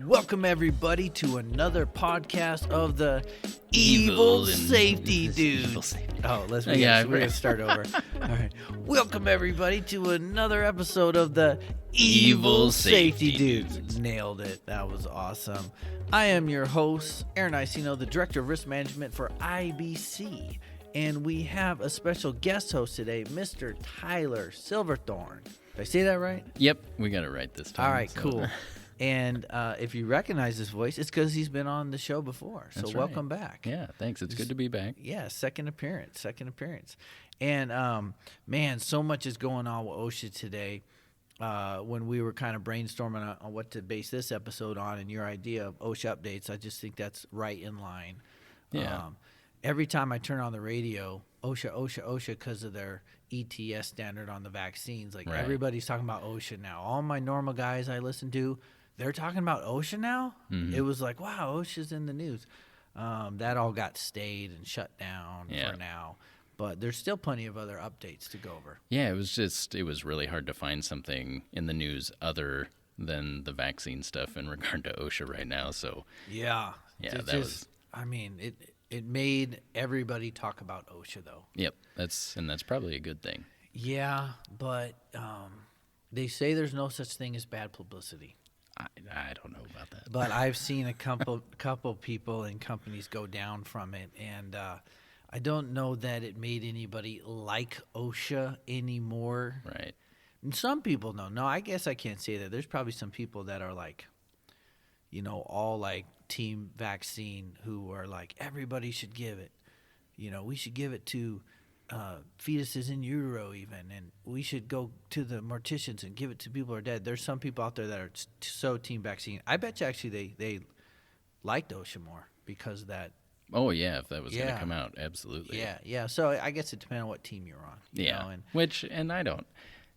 Welcome everybody to another podcast of the Evil Safety Dudes. Oh, we're gonna start over. All right. Welcome everybody to another episode of the Evil Safety Dudes. Nailed it. That was awesome. I am your host, Aaron Icino, the Director of Risk Management for IBC. And we have a special guest host today, Mr. Tyler Silverthorn. Did I say that right? Yep, we got it right this time. All right, cool. And if you recognize his voice, it's because he's been on the show before. So welcome back. Yeah, thanks. It's good to be back. Yeah, second appearance. And, man, so much is going on with OSHA today. When we were kind of brainstorming on what to base this episode on and your idea of OSHA Updates, I just think that's right in line. Yeah. Every time I turn on the radio, OSHA, because of their ETS standard on the vaccines, everybody's talking about OSHA now. All my normal guys I listen to, they're talking about OSHA now. Mm-hmm. It was like, wow, OSHA's in the news. That all got stayed and shut down for now. But there's still plenty of other updates to go over. Yeah, it was really hard to find something in the news other than the vaccine stuff in regard to OSHA right now. So it made everybody talk about OSHA though. Yep, that's probably a good thing. Yeah, but they say there's no such thing as bad publicity. I don't know about that. But I've seen a couple people and companies go down from it, and I don't know that it made anybody like OSHA anymore. Right. And some people know. No, I guess I can't say that. There's probably some people that are like, all like team vaccine who are like, everybody should give it. We should give it to fetuses in utero even, and we should go to the morticians and give it to people who are dead. There's some people out there that are so team vaccine. I bet you actually they liked OSHA more because of that. Oh yeah, if that was going to come out, absolutely. Yeah. So I guess it depends on what team you're on. You know? And I don't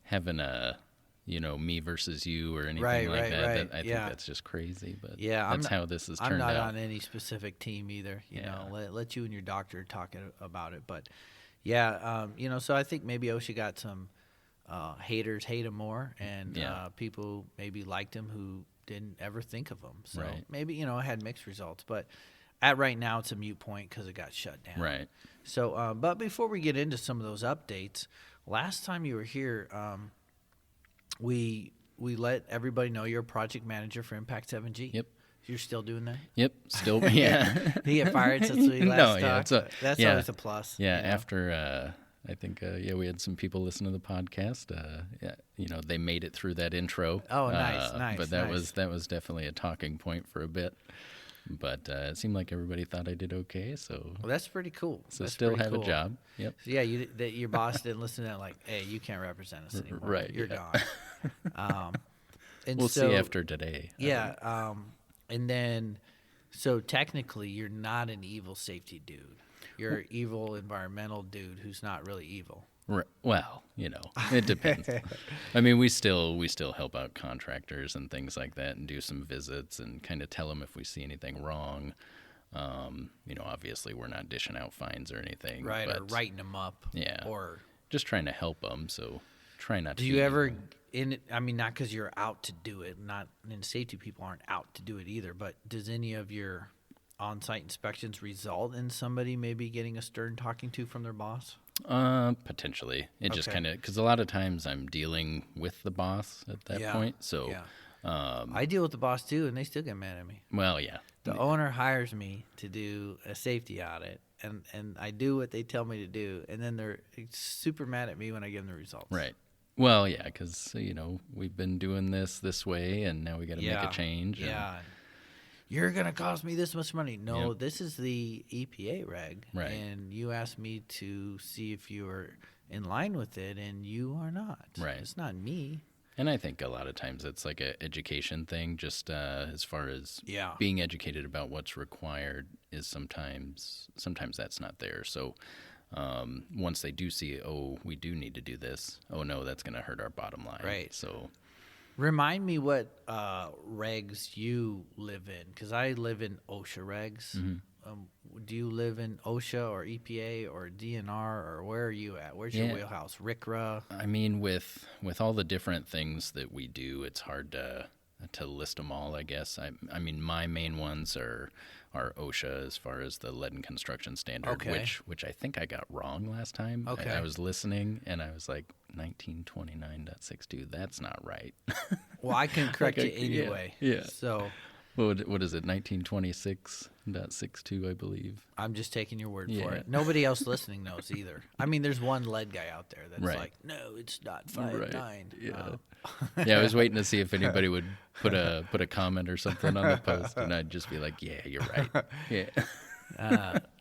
having a me versus you or anything like that. I think that's just crazy, but that's how this has turned out. I'm not on any specific team either. Let you and your doctor talk about it, but. Yeah, so I think maybe OSHA got some haters hate him more, and people maybe liked him who didn't ever think of him. So maybe, it had mixed results. But right now it's a moot point because it got shut down. Right. So, but before we get into some of those updates, last time you were here, we let everybody know you're a project manager for Impact 7G. Yep. You're still doing that? Yep, still, yeah. Did you get fired since we last talked? That's always a plus. Yeah, after, I think, we had some people listen to the podcast. They made it through that intro. Oh, nice. But that was definitely a talking point for a bit. But it seemed like everybody thought I did okay, so. Well, that's pretty cool. So still have a job. Yep. So your boss didn't listen to that like, hey, you can't represent us anymore. Right. You're gone. We'll see after today. Yeah. And then, so technically, you're not an evil safety dude. You're an evil environmental dude who's not really evil. Right. Well, it depends. I mean, we still help out contractors and things like that, and do some visits and kind of tell them if we see anything wrong. Obviously, we're not dishing out fines or anything. Right, but, or writing them up. Yeah. Or just trying to help them. So try not to. Do you ever? Not because you're out to do it, and safety people aren't out to do it either, but does any of your on-site inspections result in somebody maybe getting a stern talking to from their boss? Potentially. It just kind of, because a lot of times I'm dealing with the boss at that point, so. Yeah. I deal with the boss too, and they still get mad at me. Well, yeah. The owner hires me to do a safety audit, and I do what they tell me to do, and then they're super mad at me when I give them the results. Right. Well, yeah, because, we've been doing this way, and now we got to make a change. Yeah. You're going to cost me this much money. No, This is the EPA reg. Right. And you asked me to see if you were in line with it, and you are not. Right. It's not me. And I think a lot of times it's like an education thing, just as far as being educated about what's required is sometimes that's not there. So once they do see, we do need to do this. Oh no, that's going to hurt our bottom line. Right. So remind me what regs you live in, because I live in OSHA regs. Mm-hmm. Do you live in OSHA or EPA or DNR, or where are you at? Where's your wheelhouse? RCRA? I mean, with all the different things that we do, it's hard to to list them all, I guess. I mean, my main ones are OSHA as far as the lead and construction standard, which I think I got wrong last time. Okay. I was listening and I was like 1929.62. That's not right. Well, I can correct you anyway. Yeah. So. What is it? 1926.62, I believe. I'm just taking your word for it. Nobody else listening knows either. I mean, there's one lead guy out there that's like, no, it's not 5.9. Yeah. Yeah, I was waiting to see if anybody would put a comment or something on the post, and I'd just be like, yeah, you're right. Yeah.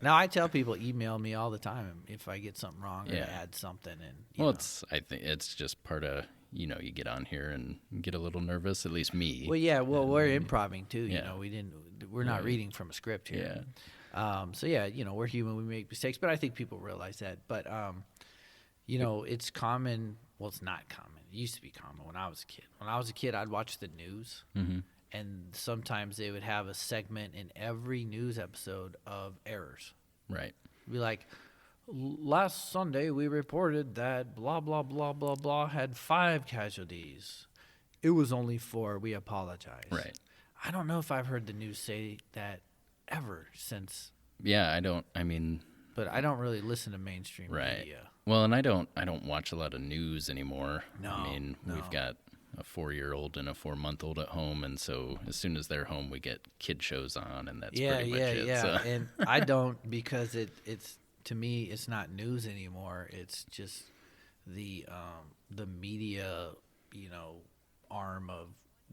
Now I tell people, email me all the time if I get something wrong or add something. And I think it's just part of. You get on here and get a little nervous, at least me. Well, yeah, we're improving too. We're not reading from a script here. Yeah. So we're human. We make mistakes, but I think people realize that. But it's common. Well, it's not common. It used to be common when I was a kid. When I was a kid, I'd watch the news, and sometimes they would have a segment in every news episode of errors. Right. It'd be like, last Sunday, we reported that blah, blah, blah, blah, blah had 5 casualties. It was only 4. We apologize. Right. I don't know if I've heard the news say that ever since. Yeah, I don't. I mean. But I don't really listen to mainstream media. Well, and I don't watch a lot of news anymore. No. I mean, we've got a 4-year-old and a 4-month-old at home, and so as soon as they're home, we get kid shows on, and that's pretty much it. Yeah. So. And I don't because it's. To me, it's not news anymore. It's just the media, arm of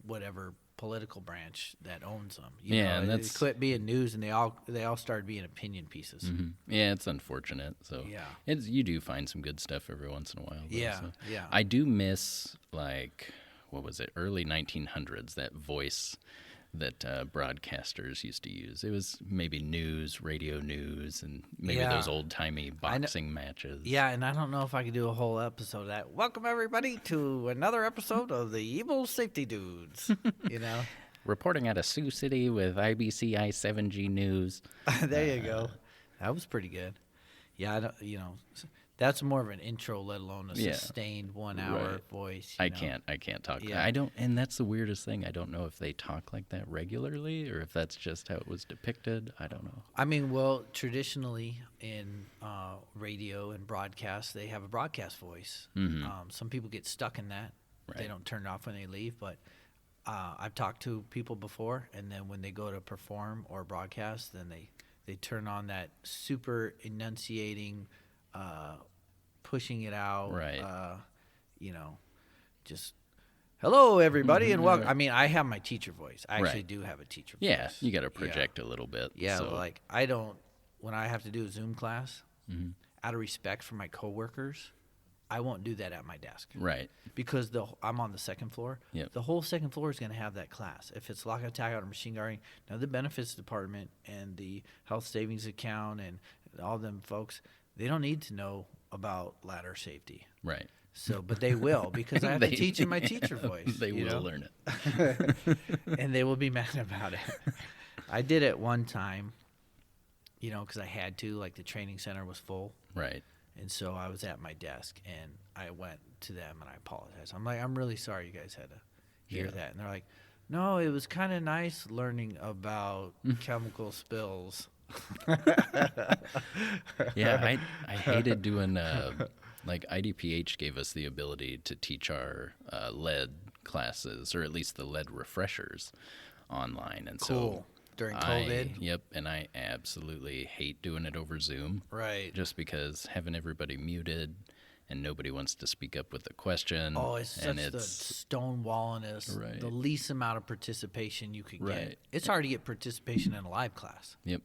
whatever political branch that owns them. And it quit being news, and they all started being opinion pieces. Mm-hmm. Yeah, it's unfortunate. So you do find some good stuff every once in a while. Though, yeah. I do miss what was it? Early 1900s. That voice that broadcasters used to use. It was maybe radio news, and maybe those old-timey boxing matches. Yeah, and I don't know if I could do a whole episode of that. Welcome, everybody, to another episode of the Evil Safety Dudes, Reporting out of Sioux City with IBC I-7G News. There you go. That was pretty good. Yeah, that's more of an intro, let alone a sustained 1-hour voice. I can't talk. Yeah. I don't, and that's the weirdest thing. I don't know if they talk like that regularly or if that's just how it was depicted. I don't know. I mean, well, traditionally in radio and broadcast, they have a broadcast voice. Mm-hmm. Some people get stuck in that. Right. They don't turn it off when they leave, but I've talked to people before, and then when they go to perform or broadcast, then they turn on that super enunciating, pushing it out, right? Just hello everybody and welcome. I mean, I have my teacher voice. I actually do have a teacher voice. Yeah, you got to project a little bit. Yeah, so. Like I don't. When I have to do a Zoom class, out of respect for my coworkers, I won't do that at my desk. Right. Because I'm on the second floor. Yep. The whole second floor is going to have that class. If it's lock and tagout or machine guarding, now the benefits department and the health savings account and all them folks, they don't need to know about ladder safety. Right. So, but they will because I have to teach in my teacher voice. They will learn it. And they will be mad about it. I did it one time, because I had to, like the training center was full. Right. And so I was at my desk, and I went to them, and I apologized. I'm like, I'm really sorry you guys had to hear that. And they're like, no, it was kind of nice learning about chemical spills. Yeah, I hated doing, like IDPH gave us the ability to teach our lead classes, or at least the lead refreshers online. And so during COVID. Yep, and I absolutely hate doing it over Zoom. Right. Just because having everybody muted and nobody wants to speak up with a question. Oh, it's such the stonewalliness, right. The least amount of participation you could right. get. It's hard to get participation in a live class. Yep.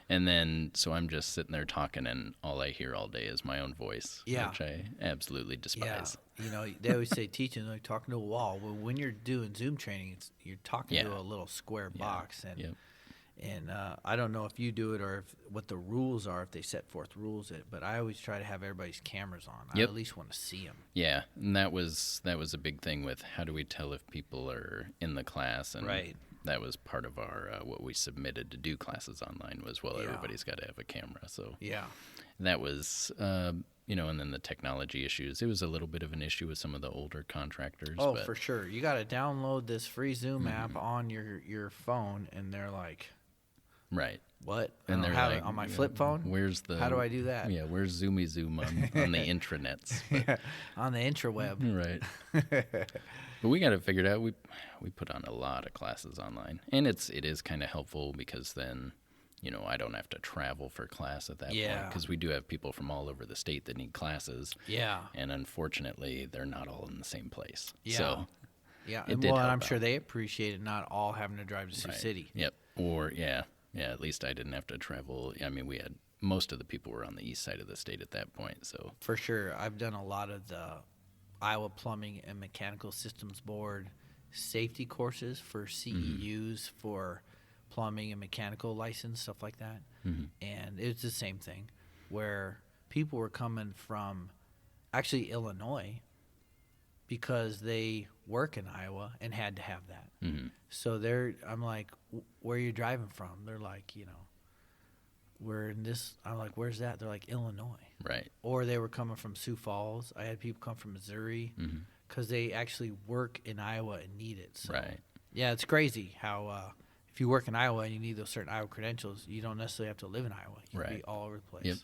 And then, so I'm just sitting there talking, and all I hear all day is my own voice, which I absolutely despise. Yeah. They always say teaching like talking to a wall. Well, when you're doing Zoom training, you're talking to a little square box. And and I don't know if you do it or what the rules are, if they set forth rules, but I always try to have everybody's cameras on. I at least want to see them. Yeah, and that was a big thing with how do we tell if people are in the class. And that was part of our what we submitted to do classes online was, everybody's got to have a camera. So that was and then the technology issues. It was a little bit of an issue with some of the older contractors. Oh, for sure. You got to download this free Zoom app on your phone, and they're like, right. What? And they're like, on my flip phone? How do I do that? Yeah, where's Zoomy Zoom on the intranets? But, on the intraweb. Right. But we got it figured out. We put on a lot of classes online, and it is kind of helpful because then, I don't have to travel for class at that point, because we do have people from all over the state that need classes. Yeah. And unfortunately, they're not all in the same place. Yeah. So yeah. And I'm sure they appreciate it, not all having to drive to Sioux City. Yep. Or at least I didn't have to travel. I mean, we had most of the people were on the east side of the state at that point. So for sure, I've done a lot of the Iowa Plumbing and Mechanical Systems Board safety courses for CEUs for plumbing and mechanical license, stuff like that. And it's the same thing where people were coming from actually Illinois because they work in Iowa and had to have that. So I'm like, where are you driving from? They're like, we're in this. I'm like, where's that? They're like, Illinois. Right. Or they were coming from Sioux Falls. I had people come from Missouri because they actually work in Iowa and need it. So, right. Yeah, it's crazy how if you work in Iowa and you need those certain Iowa credentials, you don't necessarily have to live in Iowa. You can be all over the place. Yep.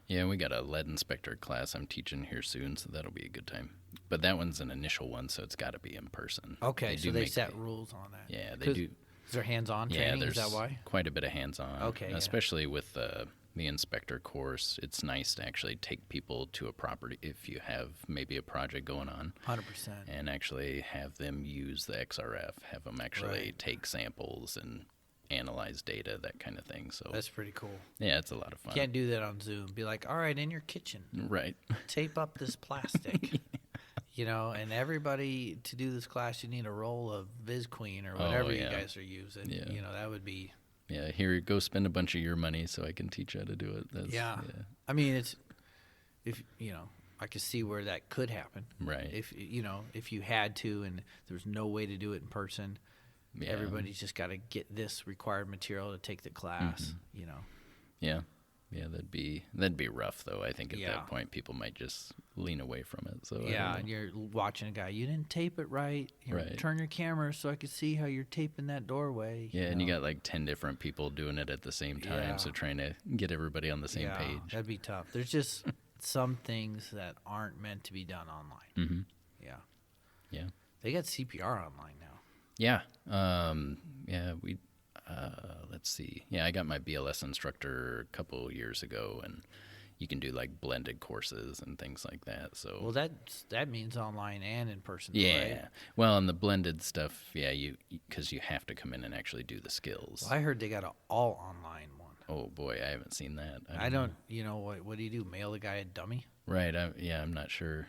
Yeah, we got a lead inspector class I'm teaching here soon, so that'll be a good time. But that one's an initial one, so it's got to be in person. Okay, so they set rules on that. Yeah, they do. Is there hands-on training? There's is that why? Quite a bit of hands-on. Okay, especially with the inspector course. It's nice to actually take people to a property if you have maybe a project going on. 100%. And actually have them use the XRF, have them actually take samples and analyze data, that kind of thing. So that's pretty cool. Yeah, it's a lot of fun. Can't do that on Zoom. Be like, all right, in your kitchen, right? Tape up this plastic. And everybody to do this class, you need a roll of Visqueen or whatever you guys are using. Yeah. That would be. Yeah, here, go spend a bunch of your money so I can teach you how to do it. I mean, I could see where that could happen. Right. If you had to and there's no way to do it in person, everybody's just got to get this required material to take the class. Yeah, that'd be rough though. I think at that point people might just lean away from it. So and you're watching a guy. You didn't tape it right. Turn your camera so I could see how you're taping that doorway. Yeah, and you got like 10 different people doing it at the same time. So trying to get everybody on the same page. That'd be tough. There's just some things that aren't meant to be done online. Yeah. They got CPR online now. Yeah. We. Let's see. Yeah, I got my BLS instructor a couple years ago, and you can do like blended courses and things like that. So well, that means online and in person. Yeah. Right? Well, and the blended stuff, because you have to come in and actually do the skills. Well, I heard they got an all online one. Oh boy, I haven't seen that. I don't. What do you do? Mail the guy a dummy? Right. I'm not sure.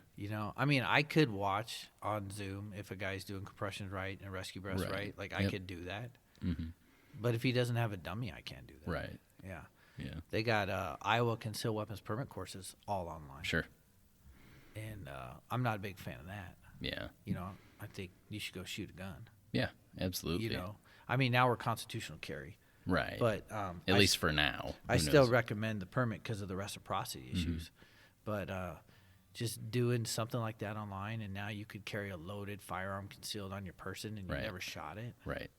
I mean, I could watch on Zoom if a guy's doing compressions right and rescue breaths right. Like I could do that. But if he doesn't have a dummy, I can't do that. Right. Yeah. Yeah. They got Iowa Concealed Weapons Permit courses all online. Sure. And I'm not a big fan of that. Yeah. I think you should go shoot a gun. Yeah, absolutely. I mean, now we're constitutional carry. Right. But at least for now. I still recommend the permit because of the reciprocity issues. But just doing something like that online, and now you could carry a loaded firearm concealed on your person, and you never shot it. Right.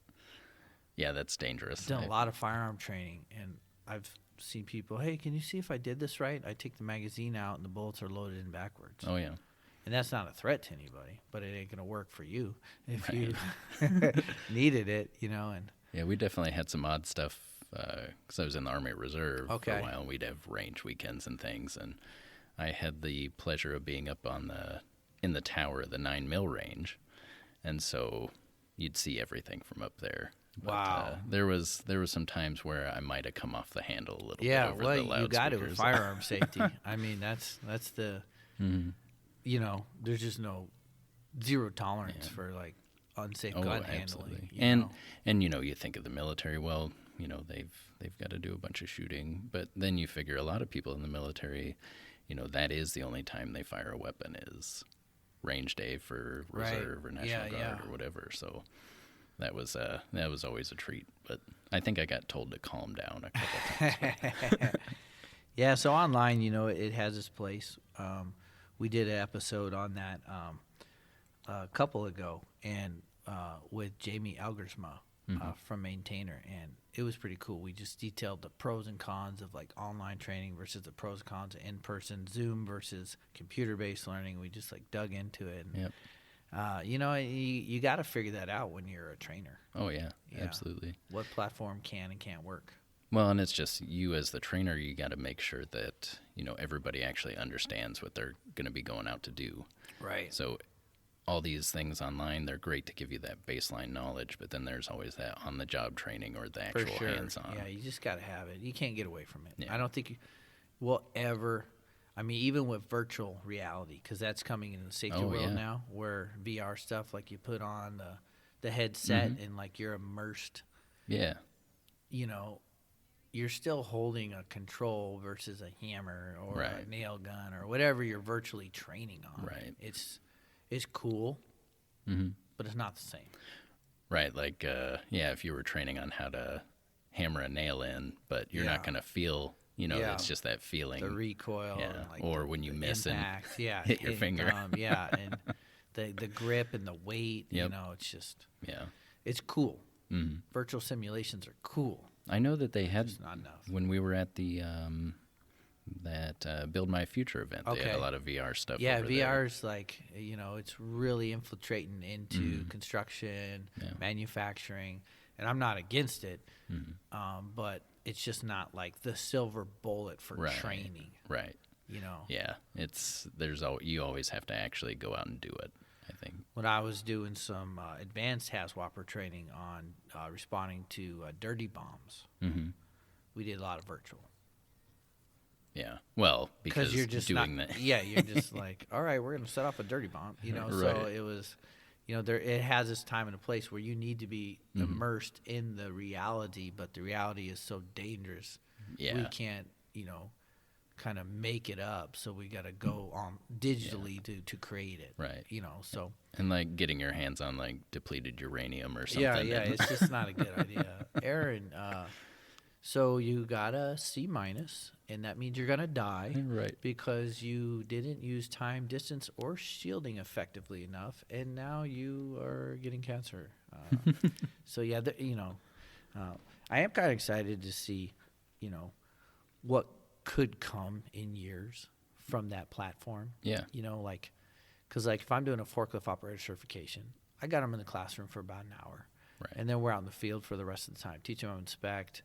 Yeah, that's dangerous. I've done a lot of firearm training, and I've seen people, hey, can you see if I did this right? I take the magazine out, and the bullets are loaded in backwards. Oh, yeah. And that's not a threat to anybody, but it ain't going to work for you if you needed it, and... Yeah, we definitely had some odd stuff because I was in the Army Reserve for a while, and we'd have range weekends and things, and I had the pleasure of being up in the tower of the 9mm range, and so you'd see everything from up there. But, wow. There was some times where I might have come off the handle a little bit over the loudspeakers. You got it with firearm safety. I mean, that's the, there's just zero tolerance for like unsafe gun handling. And you think of the military, well, they've got to do a bunch of shooting, but then you figure a lot of people in the military, that is the only time they fire a weapon is range day for reserve or National Guard or whatever. So that was always a treat, but I think I got told to calm down a couple times. Yeah, so online, it has its place. We did an episode on that a couple ago, and with Jamie Elgersma from Maintainer, and it was pretty cool. We just detailed the pros and cons of like online training versus the pros and cons of in-person Zoom versus computer-based learning. We just like dug into it. And, you got to figure that out when you're a trainer. Oh, yeah, absolutely. What platform can and can't work. Well, and it's just you as the trainer, you got to make sure that, everybody actually understands what they're going to be going out to do. Right. So all these things online, they're great to give you that baseline knowledge, but then there's always that on-the-job training or the actual hands-on. Yeah, you just got to have it. You can't get away from it. Yeah. I don't think you will ever. I mean, even with virtual reality, because that's coming into the safety world now, where VR stuff, like you put on the headset and like you're immersed. Yeah. You're still holding a control versus a hammer or a nail gun or whatever you're virtually training on. Right. It's cool, but it's not the same. Right. Like, if you were training on how to hammer a nail in, but you're not going to feel, it's just that feeling. The recoil. Yeah. And like or when you miss impact. and hit your finger. And the grip and the weight, it's just, it's cool. Virtual simulations are cool. I know that they had, not enough. When we were at the Build My Future event, they had a lot of VR stuff. Yeah, over VR's like, it's really infiltrating into construction, manufacturing, and I'm not against it, but it's just not like the silver bullet for training. Right. Yeah, you always have to actually go out and do it, I think. When I was doing some advanced HAZWOPER training on responding to dirty bombs, we did a lot of virtual. Yeah, well, because you're just doing that. Yeah, you're just like, all right, we're going to set off a dirty bomb, So it was, it has this time and a place where you need to be immersed in the reality, but the reality is so dangerous. Yeah. We can't, kind of make it up, so we got to go on digitally to create it. Right. So. And like getting your hands on like depleted uranium or something. Yeah, it's just not a good idea. Aaron, so you got a C-, and that means you're going to die. Right. Because you didn't use time, distance, or shielding effectively enough, and now you are getting cancer. So, yeah, I am kind of excited to see, what could come in years from that platform. Yeah. Because if I'm doing a forklift operator certification, I got them in the classroom for about an hour. Right. And then we're out in the field for the rest of the time. Teach them how to inspect,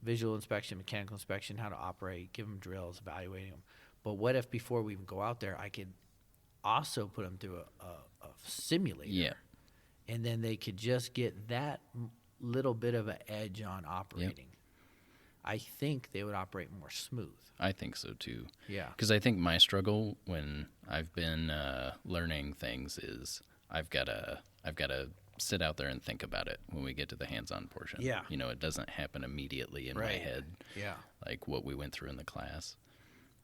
visual inspection, mechanical inspection, how to operate, give them drills, evaluating them. But what if before we even go out there, I could also put them through a simulator? Yeah. And then they could just get that little bit of an edge on operating. Yep. I think they would operate more smooth. I think so too. Yeah. Because I think my struggle when I've been learning things is I've got to sit out there and think about it when we get to the hands-on portion. Yeah. It doesn't happen immediately in my head. Yeah. Like what we went through in the class.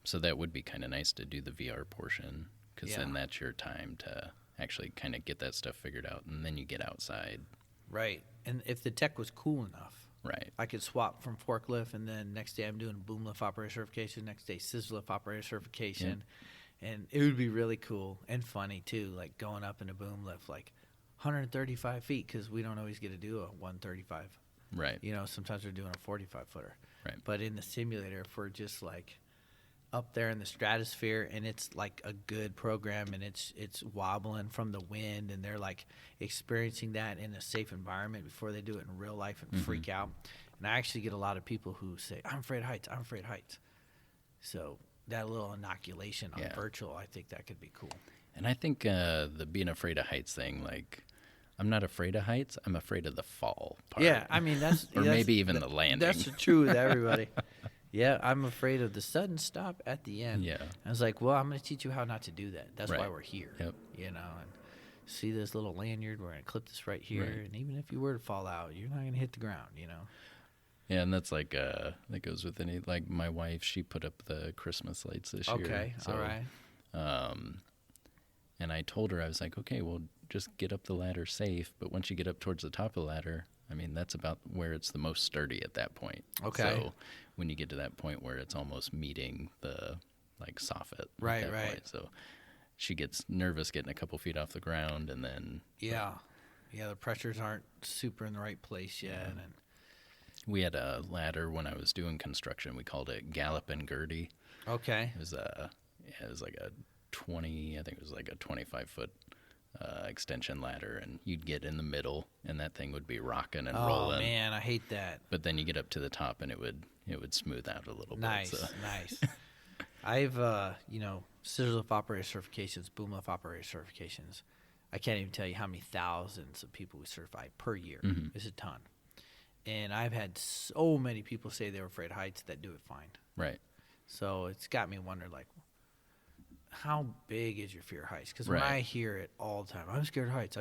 So that would be kind of nice to do the VR portion because then that's your time to actually kind of get that stuff figured out, and then you get outside. Right. And if the tech was cool enough. Right. I could swap from forklift, and then next day I'm doing boom lift operator certification, next day scissor lift operator certification. Yep. And it would be really cool and funny, too, like going up in a boom lift, like 135 feet, because we don't always get to do a 135. Right. Sometimes we're doing a 45-footer. Right. But in the simulator, if we're just like up there in the stratosphere and it's like a good program and it's wobbling from the wind and they're like experiencing that in a safe environment before they do it in real life and freak out. And I actually get a lot of people who say, I'm afraid of heights. So that little inoculation on virtual, I think that could be cool. And I think the being afraid of heights thing, like, I'm not afraid of heights. I'm afraid of the fall part. Yeah, I mean, that's... or maybe even the landing. That's true with everybody. Yeah, I'm afraid of the sudden stop at the end. Yeah. I was like, well, I'm going to teach you how not to do that. That's why we're here. Yep. And see this little lanyard? We're going to clip this right here. Right. And even if you were to fall out, you're not going to hit the ground, Yeah, and that's like, that goes with any, like my wife, she put up the Christmas lights this year. Okay, all right. And I told her, I was like, okay, well, just get up the ladder safe. But once you get up towards the top of the ladder, I mean, that's about where it's the most sturdy at that point. Okay. So when you get to that point where it's almost meeting the soffit. Right. Point. So she gets nervous getting a couple feet off the ground, and then the pressures aren't super in the right place yet. Yeah. And we had a ladder when I was doing construction. We called it Gallop and Gertie. Okay. It was like a 25-foot extension ladder, and you'd get in the middle, and that thing would be rocking and rolling. Oh man, I hate that. But then you get up to the top, and it would smooth out a little bit. Nice. I've scissor lift operator certifications, boom lift operator certifications. I can't even tell you how many thousands of people we certify per year. Mm-hmm. It's a ton. And I've had so many people say they were afraid of heights that do it fine. Right. So it's got me wondering, like, how big is your fear of heights? Because when I hear it all the time, I'm scared of heights.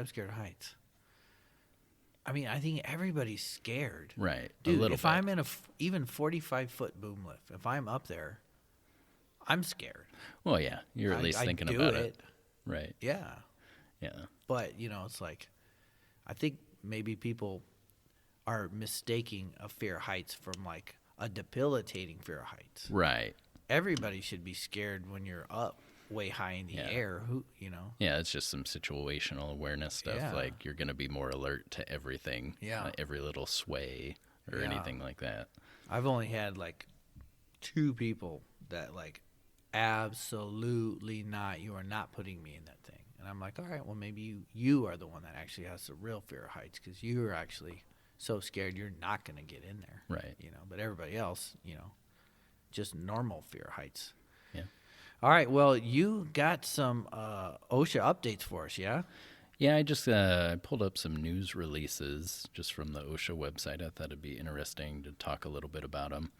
I mean, I think everybody's scared. Right. Dude, if I'm in a even 45-foot boom lift, if I'm up there, I'm scared. Well, yeah. You're at least thinking about it. Right. Yeah. Yeah. But, it's like, I think maybe people are mistaking a fear of heights from, like, a debilitating fear of heights. Right. Everybody should be scared when you're up way high in the air. Yeah, it's just some situational awareness stuff. Yeah. Like, you're going to be more alert to everything. Yeah. Every little sway or anything like that. I've only had, like, 2 people that, like, absolutely not. You are not putting me in that thing. And I'm like, all right, well, maybe you are the one that actually has the real fear of heights, because you are actually so scared you're not going to get in there. Right. But everybody else, just normal fear of heights. Yeah. All right. Well, you got some OSHA updates for us, yeah? Yeah, I just pulled up some news releases just from the OSHA website. I thought it'd be interesting to talk a little bit about them.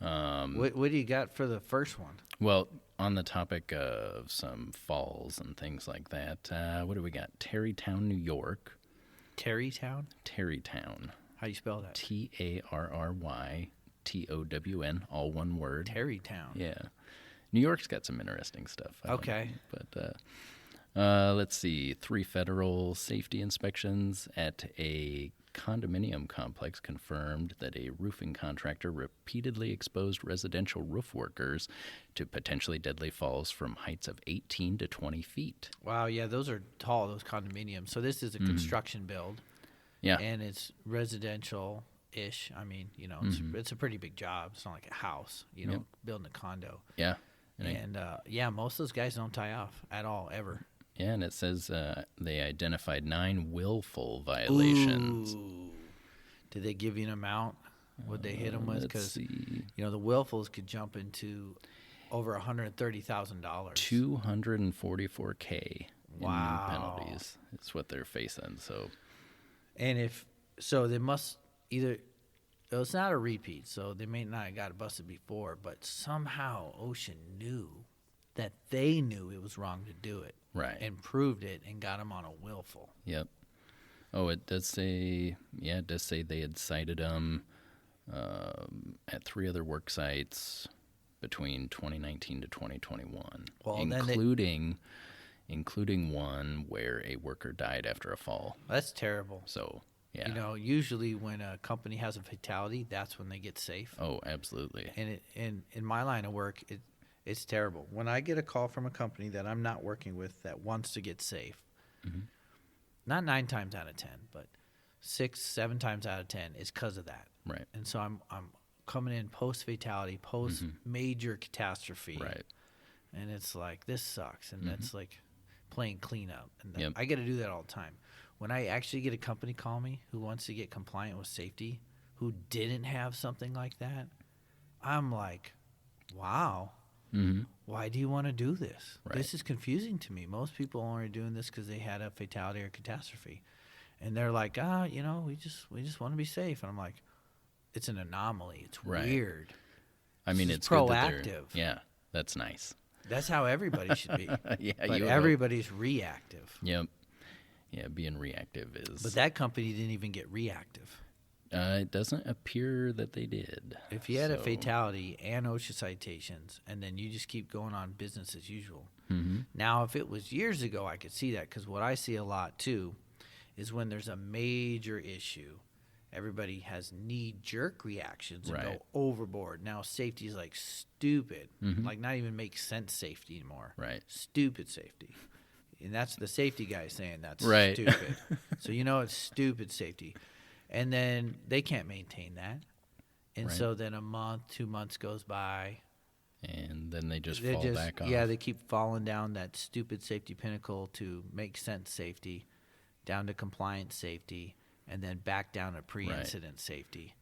What do you got for the first one? Well, on the topic of some falls and things like that, what do we got? Tarrytown, New York. Tarrytown? Tarrytown. How do you spell that? Tarrytown, all one word. Tarrytown. Yeah. New York's got some interesting stuff. Okay. But let's see. 3 federal safety inspections at a condominium complex confirmed that a roofing contractor repeatedly exposed residential roof workers to potentially deadly falls from heights of 18 to 20 feet. Wow, yeah, those are tall, those condominiums. So this is a construction build. Yeah. And it's residential-ish. I mean, it's a pretty big job. It's not like a house, building a condo. Yeah. And most of those guys don't tie off at all, ever. Yeah, and it says they identified 9 willful violations. Ooh. Did they give you an amount? Would they hit them with? Because the willfuls could jump into over $130,000. $244K wow. in penalties. It's what they're facing. So, and they must either. It's not a repeat, so they may not have got busted before, but somehow OSHA knew that they knew it was wrong to do it. Right. And proved it and got them on a willful. Yep. Oh, it does say they had cited them at 3 other work sites between 2019 to 2021, including one where a worker died after a fall. That's terrible. So, yeah. Usually when a company has a fatality, that's when they get safe. Oh, absolutely. And in my line of work, it's terrible. When I get a call from a company that I'm not working with that wants to get safe, not 9 times out of 10, but 6, 7 times out of 10 is because of that. Right. And so I'm coming in post-fatality, post-major catastrophe. Right. And it's like, this sucks. And that's like playing cleanup. And Yep. I get to do that all the time. When I actually get a company call me who wants to get compliant with safety, who didn't have something like that, I'm like, wow. Why do you want to do this? Right. This is confusing to me. Most people are doing this because they had a fatality or catastrophe, and they're like, we just want to be safe. And I'm like, it's an anomaly. It's weird. I mean, it's proactive. Good that yeah, that's nice. That's how everybody should be. Yeah, but everybody's reactive. Yep. Yeah, being reactive is. But that company didn't even get reactive. It doesn't appear that they did. If you had a fatality and OSHA citations, and then you just keep going on business as usual. Now, if it was years ago, I could see that, because what I see a lot, too, is when there's a major issue everybody has knee-jerk reactions and go overboard. Now safety is like stupid, like not even makes sense safety anymore. Right. Stupid safety. And that's the safety guy saying that's right. stupid. So it's stupid safety. And then they can't maintain that. And so then a month, 2 months goes by. And then they just fall back off. Yeah, they keep falling down that stupid safety pinnacle to make sense safety, down to compliance safety, and then back down to pre-incident safety.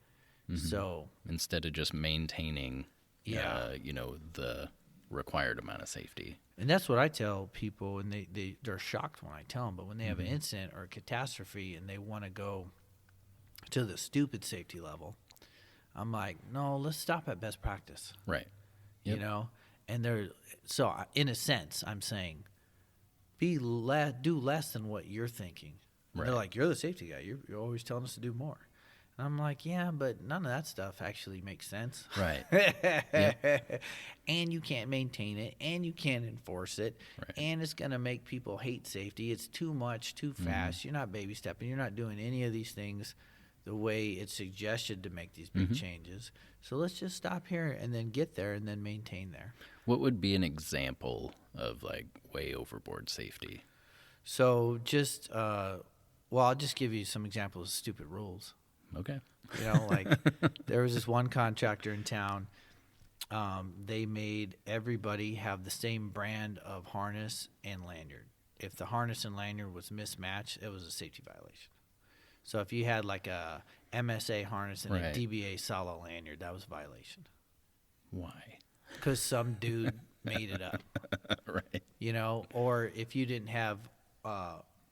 So instead of just maintaining, the required amount of safety. And that's what I tell people, and they're shocked when I tell them. But when they have an incident or a catastrophe and they want to go to the stupid safety level, I'm like, no, let's stop at best practice. Right. Yep. And so in a sense, I'm saying, do less than what you're thinking. Right. They're like, you're the safety guy. You're always telling us to do more. And I'm like, yeah, but none of that stuff actually makes sense. Right. And you can't maintain it, and you can't enforce it, and it's going to make people hate safety. It's too much, too fast. You're not baby stepping. You're not doing any of these things the way it's suggested to make these big changes. So let's just stop here and then get there and then maintain there. What would be an example of like way overboard safety? So just, I'll just give you some examples of stupid rules. Okay. Like there was this one contractor in town. They made everybody have the same brand of harness and lanyard. If the harness and lanyard was mismatched, it was a safety violation. So if you had like a MSA harness and a DBA solo lanyard, that was a violation. Why? Because some dude made it up. Right. Or if you didn't have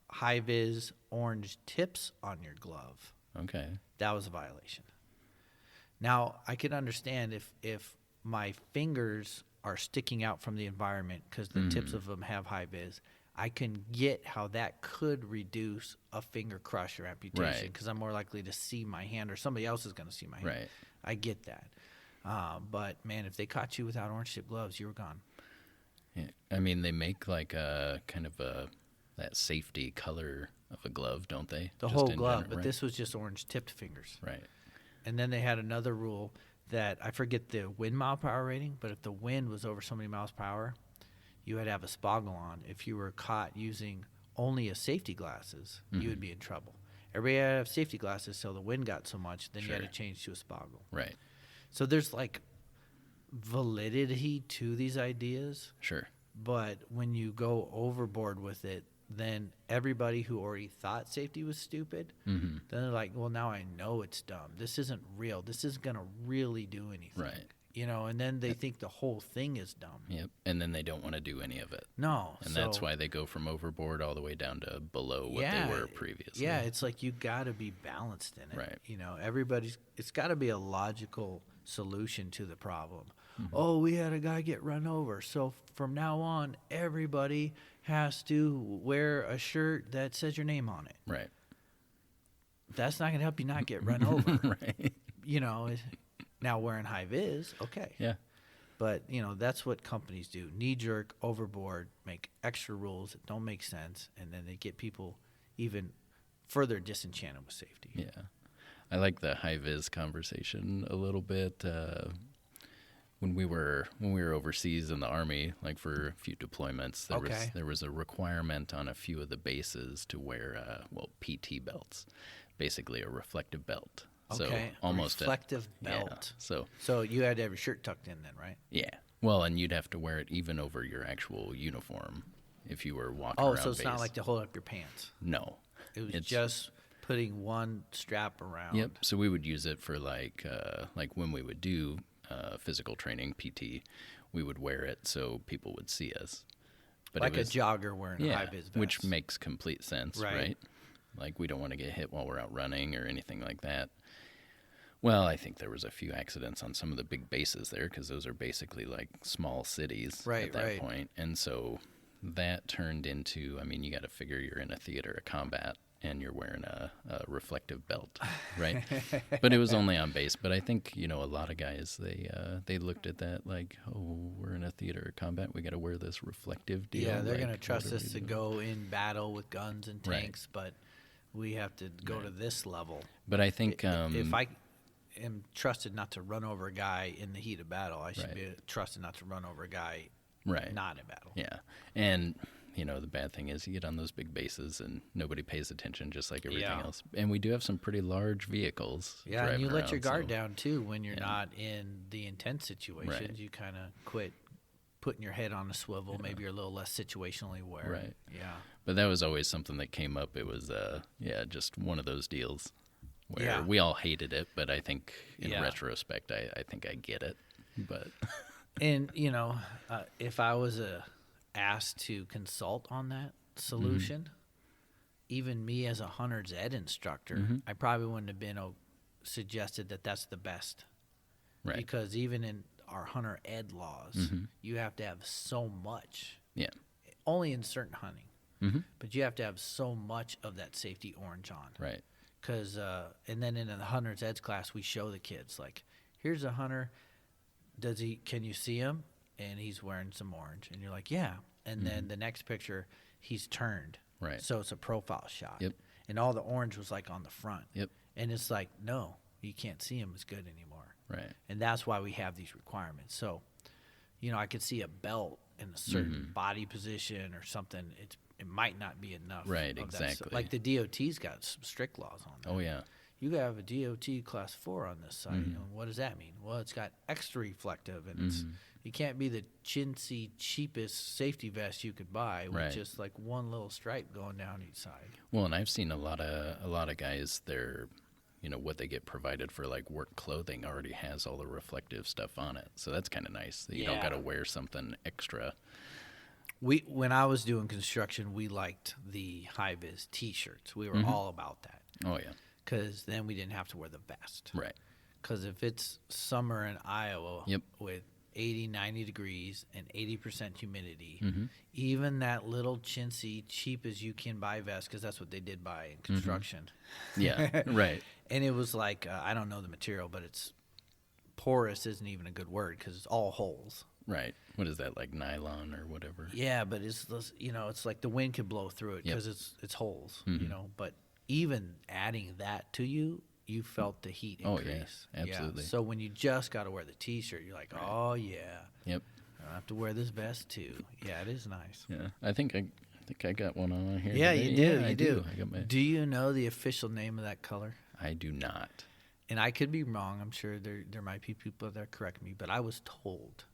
high-vis orange tips on your glove. Okay. That was a violation. Now, I can understand if my fingers are sticking out from the environment because the tips of them have high vis, I can get how that could reduce a finger crush or amputation because I'm more likely to see my hand or somebody else is going to see my hand. Right. I get that. But, man, if they caught you without orange tip gloves, you were gone. Yeah. I mean, they make like a kind of that safety color of a glove, don't they? The just whole glove, but right? This was just orange tipped fingers. Right. And then they had another rule that I forget the wind mile per hour rating, but if the wind was over so many miles per hour, you had to have a spoggle on. If you were caught using only a safety glasses, you would be in trouble. Everybody had to have safety glasses, so the wind got so much, then you had to change to a spoggle. Right. So there's like validity to these ideas. Sure. But when you go overboard with it, then everybody who already thought safety was stupid, then they're like, well, now I know it's dumb. This isn't real. This isn't going to really do anything. Right. And then they think the whole thing is dumb. Yep. And then they don't want to do any of it. No. And that's why they go from overboard all the way down to below what they were previously. Yeah, it's like you got to be balanced in it. Right. It's got to be a logical solution to the problem. Oh, we had a guy get run over. So from now on, everybody has to wear a shirt that says your name on it. Right. That's not going to help you not get run over. Right. Now wearing high vis, okay. Yeah. But, that's what companies do. Knee-jerk, overboard, make extra rules that don't make sense, and then they get people even further disenchanted with safety. Yeah. I like the high-vis conversation a little bit. When we were overseas in the Army, like for a few deployments, there was a requirement on a few of the bases to wear PT belts, basically a reflective belt. Okay, so almost reflective belt. Yeah, so you had to have your shirt tucked in then, right? Yeah. Well, and you'd have to wear it even over your actual uniform if you were walking around. Oh, so it's base. not like to hold up your pants. No. It was just putting one strap around. Yep. So we would use it for like when we would do physical training, PT, we would wear it so people would see us. But like a jogger wearing a high-vis vest. Which makes complete sense, right? Like we don't want to get hit while we're out running or anything like that. Well, I think there was a few accidents on some of the big bases there because those are basically like small cities at that point. And so that turned into, you got to figure you're in a theater of combat and you're wearing a reflective belt, right? But it was only on base. But I think, a lot of guys, they looked at that like, oh, we're in a theater of combat. We got to wear this reflective deal. Yeah, they're going to trust us to go in battle with guns and tanks. But We have to go to this level. But I think if I am trusted not to run over a guy in the heat of battle, I should be trusted not to run over a guy not in battle. Yeah. And, the bad thing is you get on those big bases and nobody pays attention, just like everything else. And we do have some pretty large vehicles. Yeah, and you let your guard down, too, when you're not in the intense situations. Right. You kind of quit putting your head on a swivel. Maybe you're a little less situationally aware. Right. Yeah. But that was always something that came up. It was, just one of those deals where we all hated it. But I think in retrospect, I think I get it. But and, if I was asked to consult on that solution, even me as a hunter's ed instructor, I probably wouldn't have been suggested that that's the best. Right. Because even in our hunter ed laws, you have to have so much. Yeah. Only in certain hunting. But you have to have so much of that safety orange on. Right. Because, and then in the hunter's ed class, we show the kids, like, here's a hunter. Can you see him? And he's wearing some orange. And you're like, yeah. And then the next picture, he's turned. Right. So it's a profile shot. Yep. And all the orange was like on the front. Yep. And it's like, no, you can't see him as good anymore. Right. And that's why we have these requirements. So, I could see a belt in a certain body position or something. It might not be enough. Right, exactly. Like the DOT's got some strict laws on that. Oh, yeah. You have a DOT class 4 on this site. What does that mean? Well, it's got extra reflective, and you can't be the chintzy, cheapest safety vest you could buy with just like one little stripe going down each side. Well, and I've seen a lot of guys, they're, what they get provided for like work clothing already has all the reflective stuff on it. So that's kind of nice. You don't got to wear something extra. When I was doing construction, we liked the high-vis T-shirts. We were all about that. Oh, yeah. Because then we didn't have to wear the vest. Right. Because if it's summer in Iowa with 80, 90 degrees and 80% humidity, even that little chintzy, cheap as you can buy vest, because that's what they did buy in construction. Yeah, right. And it was like, I don't know the material, but it's porous isn't even a good word because it's all holes. Right. What is that, like nylon or whatever? Yeah, but it's it's like the wind could blow through it because it's holes, But even adding that to you felt the heat increase. Oh, yeah, absolutely. Yeah. So when you just got to wear the T-shirt, you're like, oh, yeah. Yep. I don't have to wear this vest, too. Yeah, it is nice. Yeah. I think I got one on here. Yeah, today. you do. Yeah, you do. I got my... Do you know the official name of that color? I do not. And I could be wrong. I'm sure there might be people that correct me, but I was told.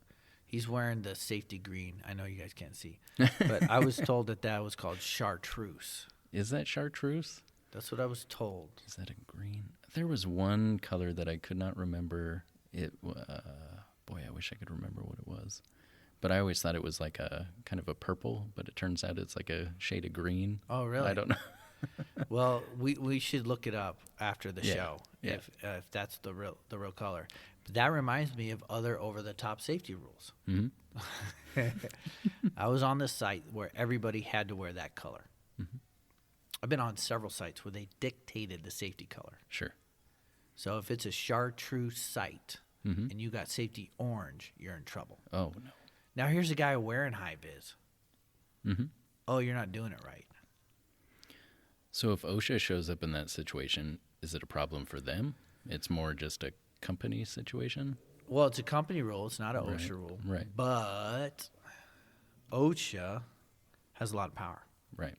He's wearing the safety green. I know you guys can't see. But I was told that was called chartreuse. Is that chartreuse? That's what I was told. Is that a green? There was one color that I could not remember. It boy, I wish I could remember what it was. But I always thought it was like a kind of a purple, but it turns out it's like a shade of green. Oh, really? I don't know. Well, we should look it up after the show if that's the real color. But that reminds me of other over-the-top safety rules. I was on this site where everybody had to wear that color. I've been on several sites where they dictated the safety color. Sure. So if it's a chartreuse site and you got safety orange, you're in trouble. Oh, no. Now here's a guy wearing high vis. Oh, you're not doing it right. So if OSHA shows up in that situation, is it a problem for them? It's more just a company situation? Well, it's a company rule. It's not an OSHA rule. Right. But OSHA has a lot of power. Right.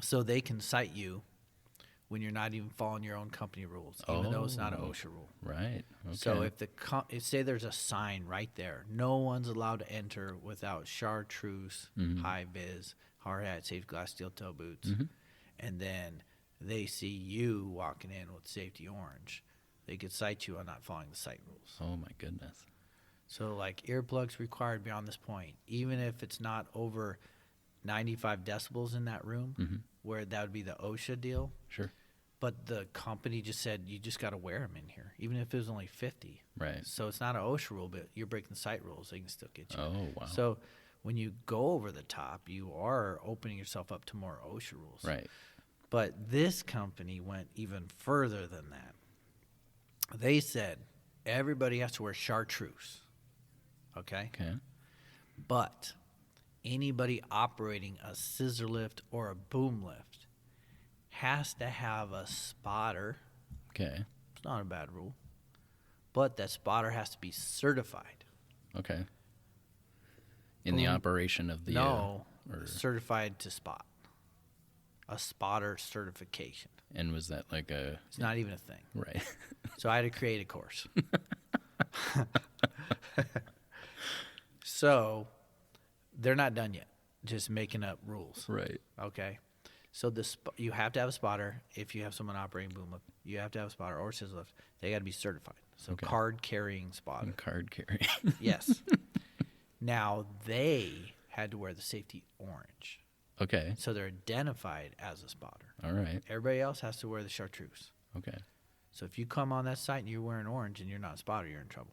So they can cite you when you're not even following your own company rules, even though it's not an OSHA rule. Right. Okay. So if say there's a sign right there, no one's allowed to enter without chartreuse, high vis, hard hat, safety glass, steel toe boots, and then they see you walking in with safety orange, they could cite you on not following the site rules. Oh my goodness. So like earplugs required beyond this point, even if it's not over 95 decibels in that room, where that would be the OSHA deal. Sure. But the company just said you just got to wear them in here, even if it was only 50. Right. So it's not an OSHA rule, but you're breaking the site rules. They can still get you. Oh, wow. So when you go over the top, you are opening yourself up to more OSHA rules. Right. But this company went even further than that. They said everybody has to wear chartreuse. Okay? Okay. But anybody operating a scissor lift or a boom lift has to have a spotter. Okay. It's not a bad rule. But that spotter has to be certified. Okay. In the operation of the... certified to spot. A spotter certification. And was that like a... It's not even a thing. Right. So I had to create a course. So they're not done yet. Just making up rules. Right. Okay. So you have to have a spotter. If you have someone operating boom lift, you have to have a spotter or scissor lift. They got to be certified. So card carrying spotter. Card carrying. Yes. Now they had to wear the safety orange. Okay. So they're identified as a spotter. All right. Everybody else has to wear the chartreuse. Okay. So if you come on that site and you're wearing orange and you're not a spotter, you're in trouble.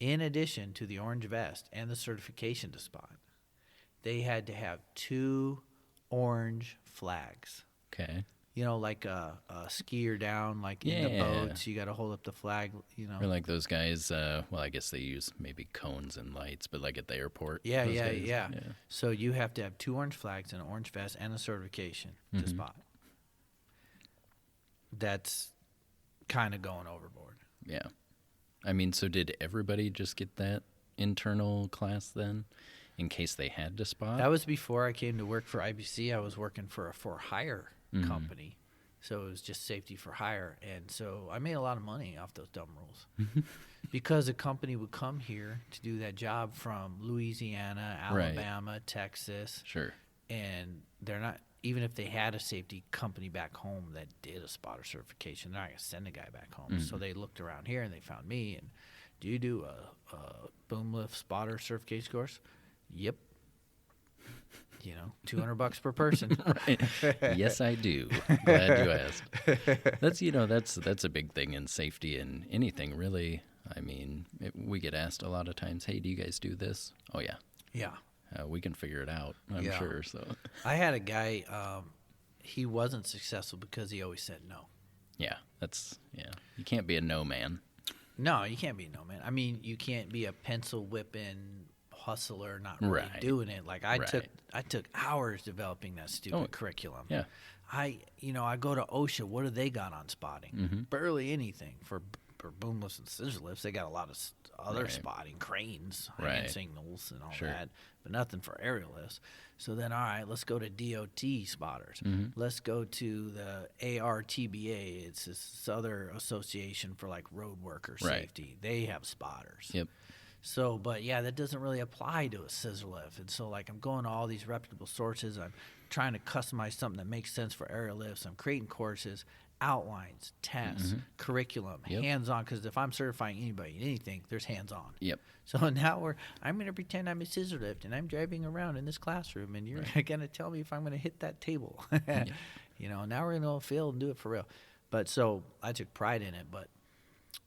In addition to the orange vest and the certification to spot, they had to have 2 orange flags. Okay. You know, like a skier down, like in the boats, you got to hold up the flag, you know. Or like those guys, well, I guess they use maybe cones and lights, but like at the airport. Yeah. So you have to have 2 orange flags, an orange vest, and a certification to spot. That's kind of going overboard. Yeah. I mean, so did everybody just get that internal class then, in case they had to spot? That was before I came to work for IBC. I was working for a for-hire company. So it was just safety for hire. And so I made a lot of money off those dumb rules. Because a company would come here to do that job from Louisiana, Alabama, Texas. Sure. And they're not, even if they had a safety company back home that did a spotter certification, they're not going to send a guy back home. So they looked around here and they found me. And do you do a boom lift spotter certification course? Yep. You know, $200 per person. Right. Yes, I do. Glad you asked. That's a big thing in safety and anything really. I mean, we get asked a lot of times, "Hey, do you guys do this?" Oh yeah. Yeah. We can figure it out. I'm sure. So I had a guy. He wasn't successful because he always said no. Yeah, you can't be a no man. No, you can't be a no man. I mean, you can't be a pencil whipping hustler, not really doing it. Like I took hours developing that stupid curriculum. Yeah. I go to OSHA. What do they got on spotting? Barely anything for boom lifts and scissor lifts. They got a lot of other spotting, cranes, hand signals, and all that, but nothing for aerial lifts. So then, all right, let's go to DOT spotters. Let's go to the ARTBA. It's this other association for like road worker safety. They have spotters. Yep. So, but yeah, that doesn't really apply to a scissor lift. And so, like, I'm going to all these reputable sources. I'm trying to customize something that makes sense for aerial lifts. I'm creating courses, outlines, tests, curriculum, hands-on. Because if I'm certifying anybody in anything, there's hands-on. Yep. So now I'm going to pretend I'm a scissor lift and I'm driving around in this classroom, and you're going to tell me if I'm going to hit that table. You know, now we're going to go field and do it for real. But so I took pride in it, but.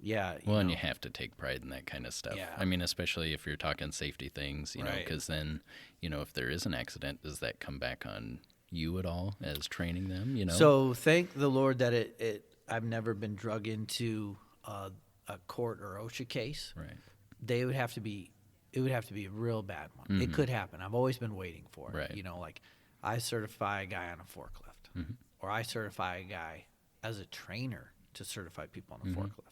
Yeah. And you have to take pride in that kind of stuff. Yeah. I mean, especially if you're talking safety things, you know, because then, you know, if there is an accident, does that come back on you at all as training them, you know? So thank the Lord that I've never been drug into a court or OSHA case. Right. It would have to be a real bad one. It could happen. I've always been waiting for it. Right. You know, like I certify a guy on a forklift or I certify a guy as a trainer to certify people on a forklift.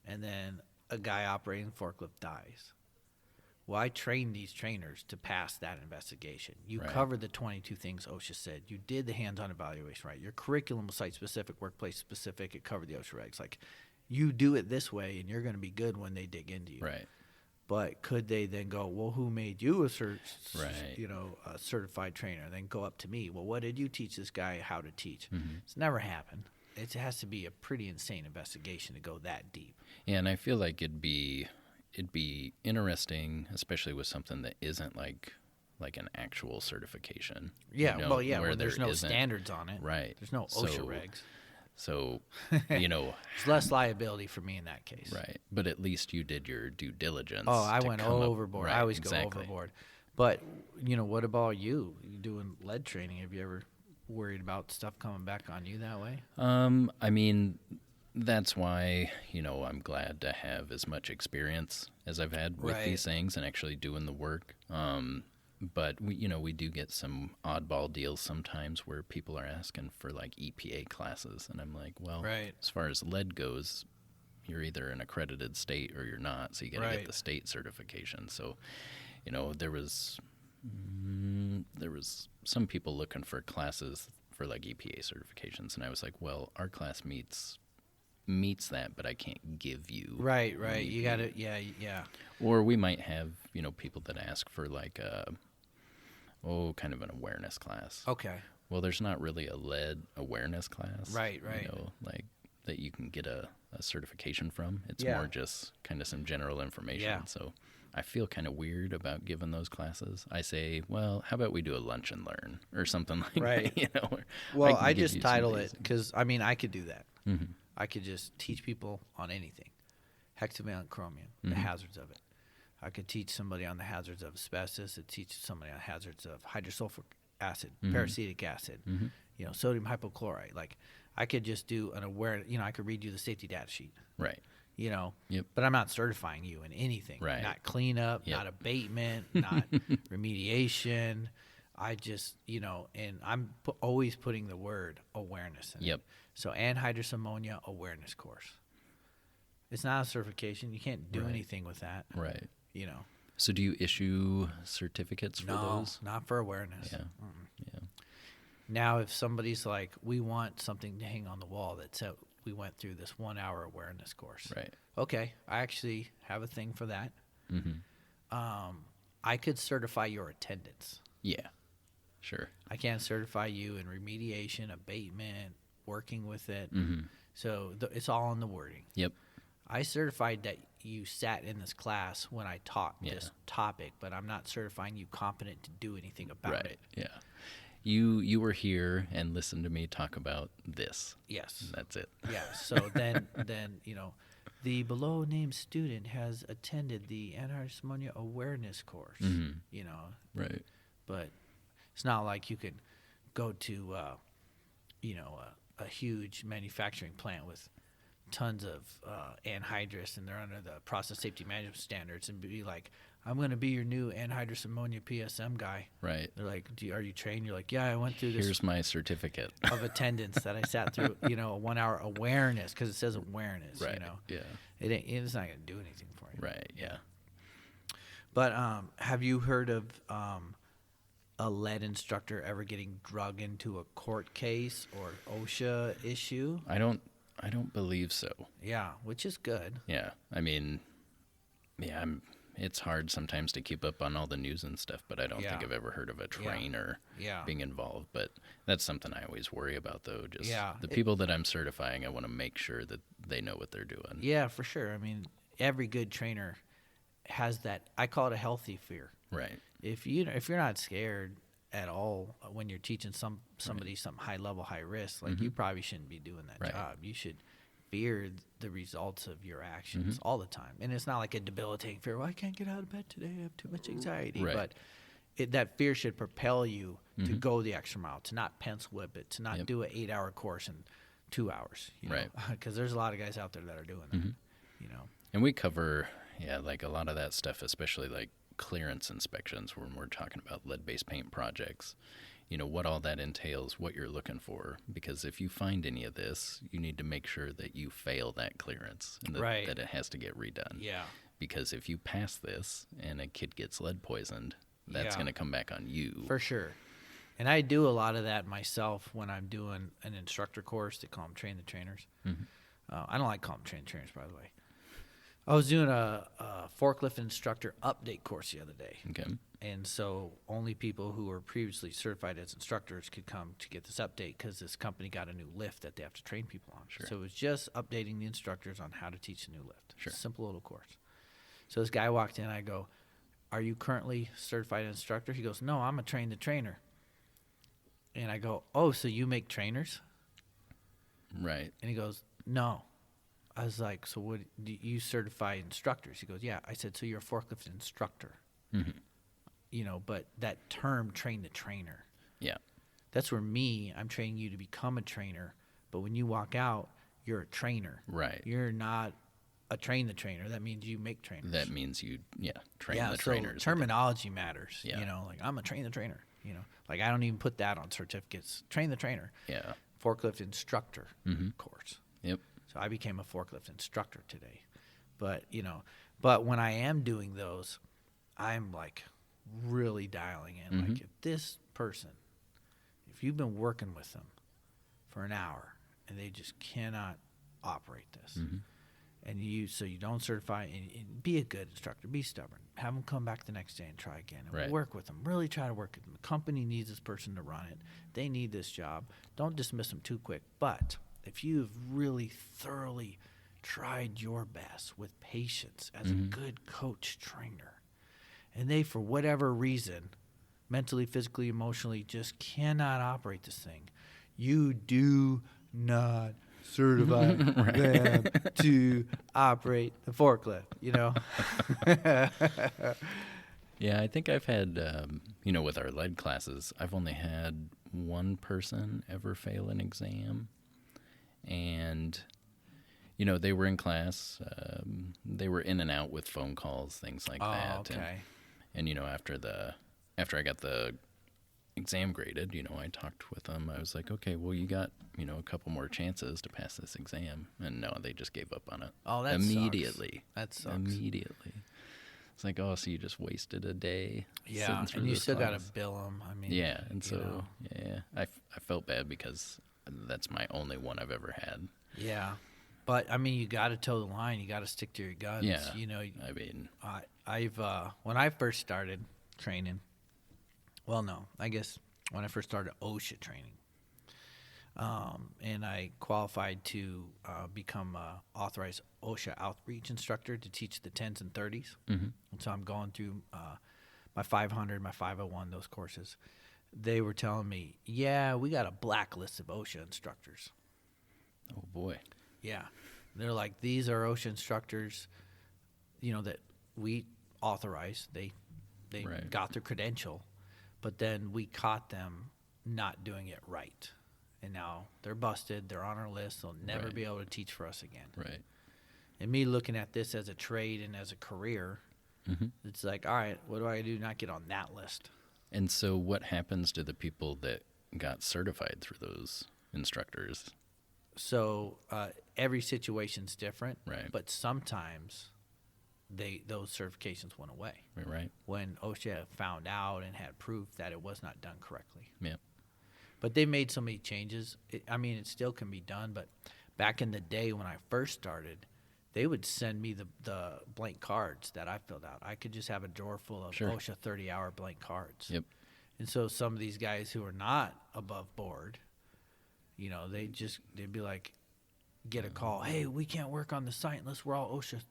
And then a guy operating the forklift dies. Well, I trained these trainers to pass that investigation. You covered the 22 things OSHA said. You did the hands-on evaluation right. Your curriculum was site-specific, workplace-specific. It covered the OSHA regs. Like, you do it this way, and you're going to be good when they dig into you. Right. But could they then go, well, who made you a certified trainer? And then go up to me. Well, what did you teach this guy how to teach? It's never happened. It has to be a pretty insane investigation to go that deep. Yeah, and I feel like it'd be interesting, especially with something that isn't like an actual certification. Yeah, you know, where there's no standards on it. Right. There's no OSHA regs. So, you know. There's less liability for me in that case. Right. But at least you did your due diligence. Oh, I went overboard. I always go overboard. But, you know, what about you? You doing lead training? Have you ever worried about stuff coming back on you that way? I mean, that's why, you know, I'm glad to have as much experience as I've had with these things and actually doing the work. But we do get some oddball deals sometimes where people are asking for like EPA classes, and I'm like, well, as far as lead goes, you're either an accredited state or you're not, so you got to get the state certification. So, there was some people looking for classes for like EPA certifications, and I was like, well, our class meets that, but I can't give you right. You got to yeah. Or we might have people that ask for like kind of an awareness class. Okay. Well, there's not really a lead awareness class, right. Like that you can get a certification from. It's more just kind of some general information. Yeah. So I feel kind of weird about giving those classes. I say, well, how about we do a lunch and learn or something like that, Well, I just title it because, I could do that. Mm-hmm. I could just teach people on anything. Hexavalent chromium, the hazards of it. I could teach somebody on the hazards of asbestos. I'd teach somebody on hazards of hydrosulfuric acid, peracetic acid, sodium hypochlorite. Like, I could just do an awareness. I could read you the safety data sheet. Right. Yep. But I'm not certifying you in anything. Right. Not cleanup, not abatement, not remediation. I just, and I'm always putting the word awareness in it. So anhydrous ammonia awareness course. It's not a certification. You can't do anything with that. Right. So do you issue certificates for those? No, not for awareness. Yeah. Yeah. Now, if somebody's like, we want something to hang on the wall that said we went through this 1 hour awareness course. Right. Okay. I actually have a thing for that. Mm-hmm. I could certify your attendance. Yeah. Sure. I can't certify you in remediation, abatement, working with it. Mm-hmm. So it's all in the wording. Yep. I certified that you sat in this class when I taught this topic, but I'm not certifying you competent to do anything about it. Yeah. You were here and listened to me talk about this. Yes. That's it. Yeah. So then the below named student has attended the anhydrous ammonia awareness course. Mm-hmm. Right. But it's not like you could go to a huge manufacturing plant with tons of anhydrous, and they're under the process safety management standards, and be like, I'm going to be your new anhydrous ammonia PSM guy. Right. They're like, are you trained? You're like, yeah, I went through this. Here's my certificate of attendance that I sat through, a 1 hour awareness, because it says awareness, right. Yeah. It's not going to do anything for you. Right, yeah. But have you heard of a lead instructor ever getting drug into a court case or OSHA issue? I don't believe so. Yeah, which is good. Yeah. It's hard sometimes to keep up on all the news and stuff, but I don't think I've ever heard of a trainer being involved. But that's something I always worry about, though. Just the people that I'm certifying, I want to make sure that they know what they're doing. Yeah, for sure. Every good trainer has that. I call it a healthy fear. Right. If you're not scared at all when you're teaching somebody something high level, high risk, like you probably shouldn't be doing that job. You should fear the results of your actions all the time. And it's not like a debilitating fear. Well, I can't get out of bed today. I have too much anxiety. Right. But that fear should propel you to go the extra mile, to not pencil whip it, to not do an 8-hour course in 2 hours. Right. Because there's a lot of guys out there that are doing that. And we cover, like a lot of that stuff, especially like clearance inspections when we're talking about lead-based paint projects. What all that entails, what you're looking for, because if you find any of this, you need to make sure that you fail that clearance and that it has to get redone. Yeah. Because if you pass this and a kid gets lead poisoned, that's going to come back on you. For sure. And I do a lot of that myself when I'm doing an instructor course. They call them train the trainers. I don't like calling them train the trainers, by the way. I was doing a forklift instructor update course the other day. Okay. And so only people who were previously certified as instructors could come to get this update because this company got a new lift that they have to train people on. Sure. So it was just updating the instructors on how to teach a new lift. Sure. Simple little course. So this guy walked in. I go, are you currently certified instructor? He goes, no, I'm a train the trainer. And I go, oh, so you make trainers? Right. And he goes, no. I was like, so what, do you certify instructors? He goes, yeah. I said, so you're a forklift instructor. But that term, train the trainer. Yeah. That's where I'm training you to become a trainer. But when you walk out, you're a trainer. Right. You're not a train the trainer. That means you make trainers. That means you, train the trainers. Terminology matters. Yeah. You know, like I'm a train the trainer. You know, like I don't even put that on certificates. Train the trainer. Yeah. Forklift instructor course. Yep. So I became a forklift instructor today. But, but when I am doing those, I'm like really dialing in. Like if this person, if you've been working with them for an hour and they just cannot operate this, and you don't certify, and be a good instructor, be stubborn, have them come back the next day and try again, and work with them, really try to work with them. The company needs this person to run it. They need this job. Don't dismiss them too quick. But if you've really thoroughly tried your best with patience as a good coach trainer, and they, for whatever reason, mentally, physically, emotionally, just cannot operate this thing, you do not certify them to operate the forklift, Yeah, I think I've had, with our lead classes, I've only had one person ever fail an exam. And, they were in class. They were in and out with phone calls, things like that. Okay. And after I got the exam graded, I talked with them. I was like, okay, well, you got, a couple more chances to pass this exam. And no, they just gave up on it. Oh, that immediately. Sucks. That sucks. Immediately. It's like, oh, so you just wasted a day. Yeah, and you still got to bill them. I mean, yeah, and so, I felt bad because that's my only one I've ever had. Yeah. But, I mean, you got to toe the line. You got to stick to your guns. Yeah. I mean, I've when I first started training, well, no, I guess when I first started OSHA training, and I qualified to become an authorized OSHA outreach instructor to teach the 10s and 30s. And so I'm going through my 500, my 501, those courses. They were telling me, yeah, we got a blacklist of OSHA instructors. Oh, boy. Yeah. They're like, these are OSHA instructors, that we authorize. They got their credential, but then we caught them not doing it right. And now they're busted. They're on our list. They'll never be able to teach for us again. Right. And me looking at this as a trade and as a career, it's like, all right, what do I do to not get on that list? And so what happens to the people that got certified through those instructors? So every situation's different, right? But sometimes those certifications went away. Right. When OSHA found out and had proof that it was not done correctly. Yeah. But they made so many changes. It still can be done. But back in the day when I first started, they would send me the blank cards that I filled out. I could just have a drawer full of OSHA 30-hour blank cards. Yep. And so some of these guys who are not above board, they'd be like, get a call. Hey, we can't work on the site unless we're all OSHA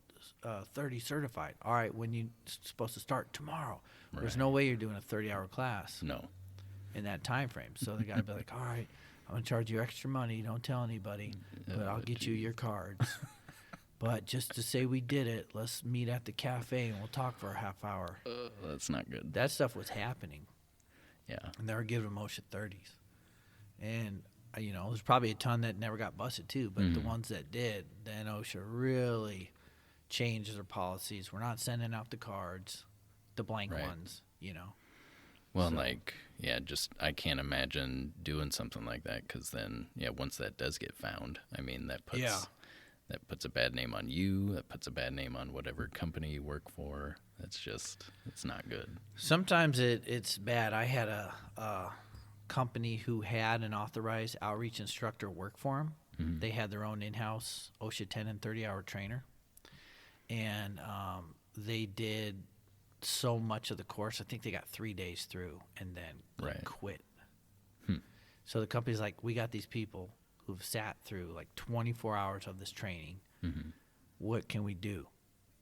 30 certified. All right, when you supposed to start? Tomorrow. Right. There's no way you're doing a 30-hour class. No. In that time frame. So the guy would be like, all right, I'm going to charge you extra money. Don't tell anybody, but I'll get you your cards. But just to say we did it, let's meet at the cafe and we'll talk for a half hour. That's not good. That stuff was happening. Yeah. And they were giving them OSHA 30s. And, there's probably a ton that never got busted too, but the ones that did, then OSHA really changed their policies. We're not sending out the cards, the blank ones, Well, so. I can't imagine doing something like that because then, once that does get found, that puts a bad name on you. That puts a bad name on whatever company you work for. It's not good. Sometimes it's bad. I had a company who had an authorized outreach instructor work for them. Mm-hmm. They had their own in-house OSHA 10 and 30-hour trainer. And they did so much of the course. I think they got 3 days through and then quit. So the company's like, we got these people who've sat through like 24 hours of this training. Mm-hmm. What can we do?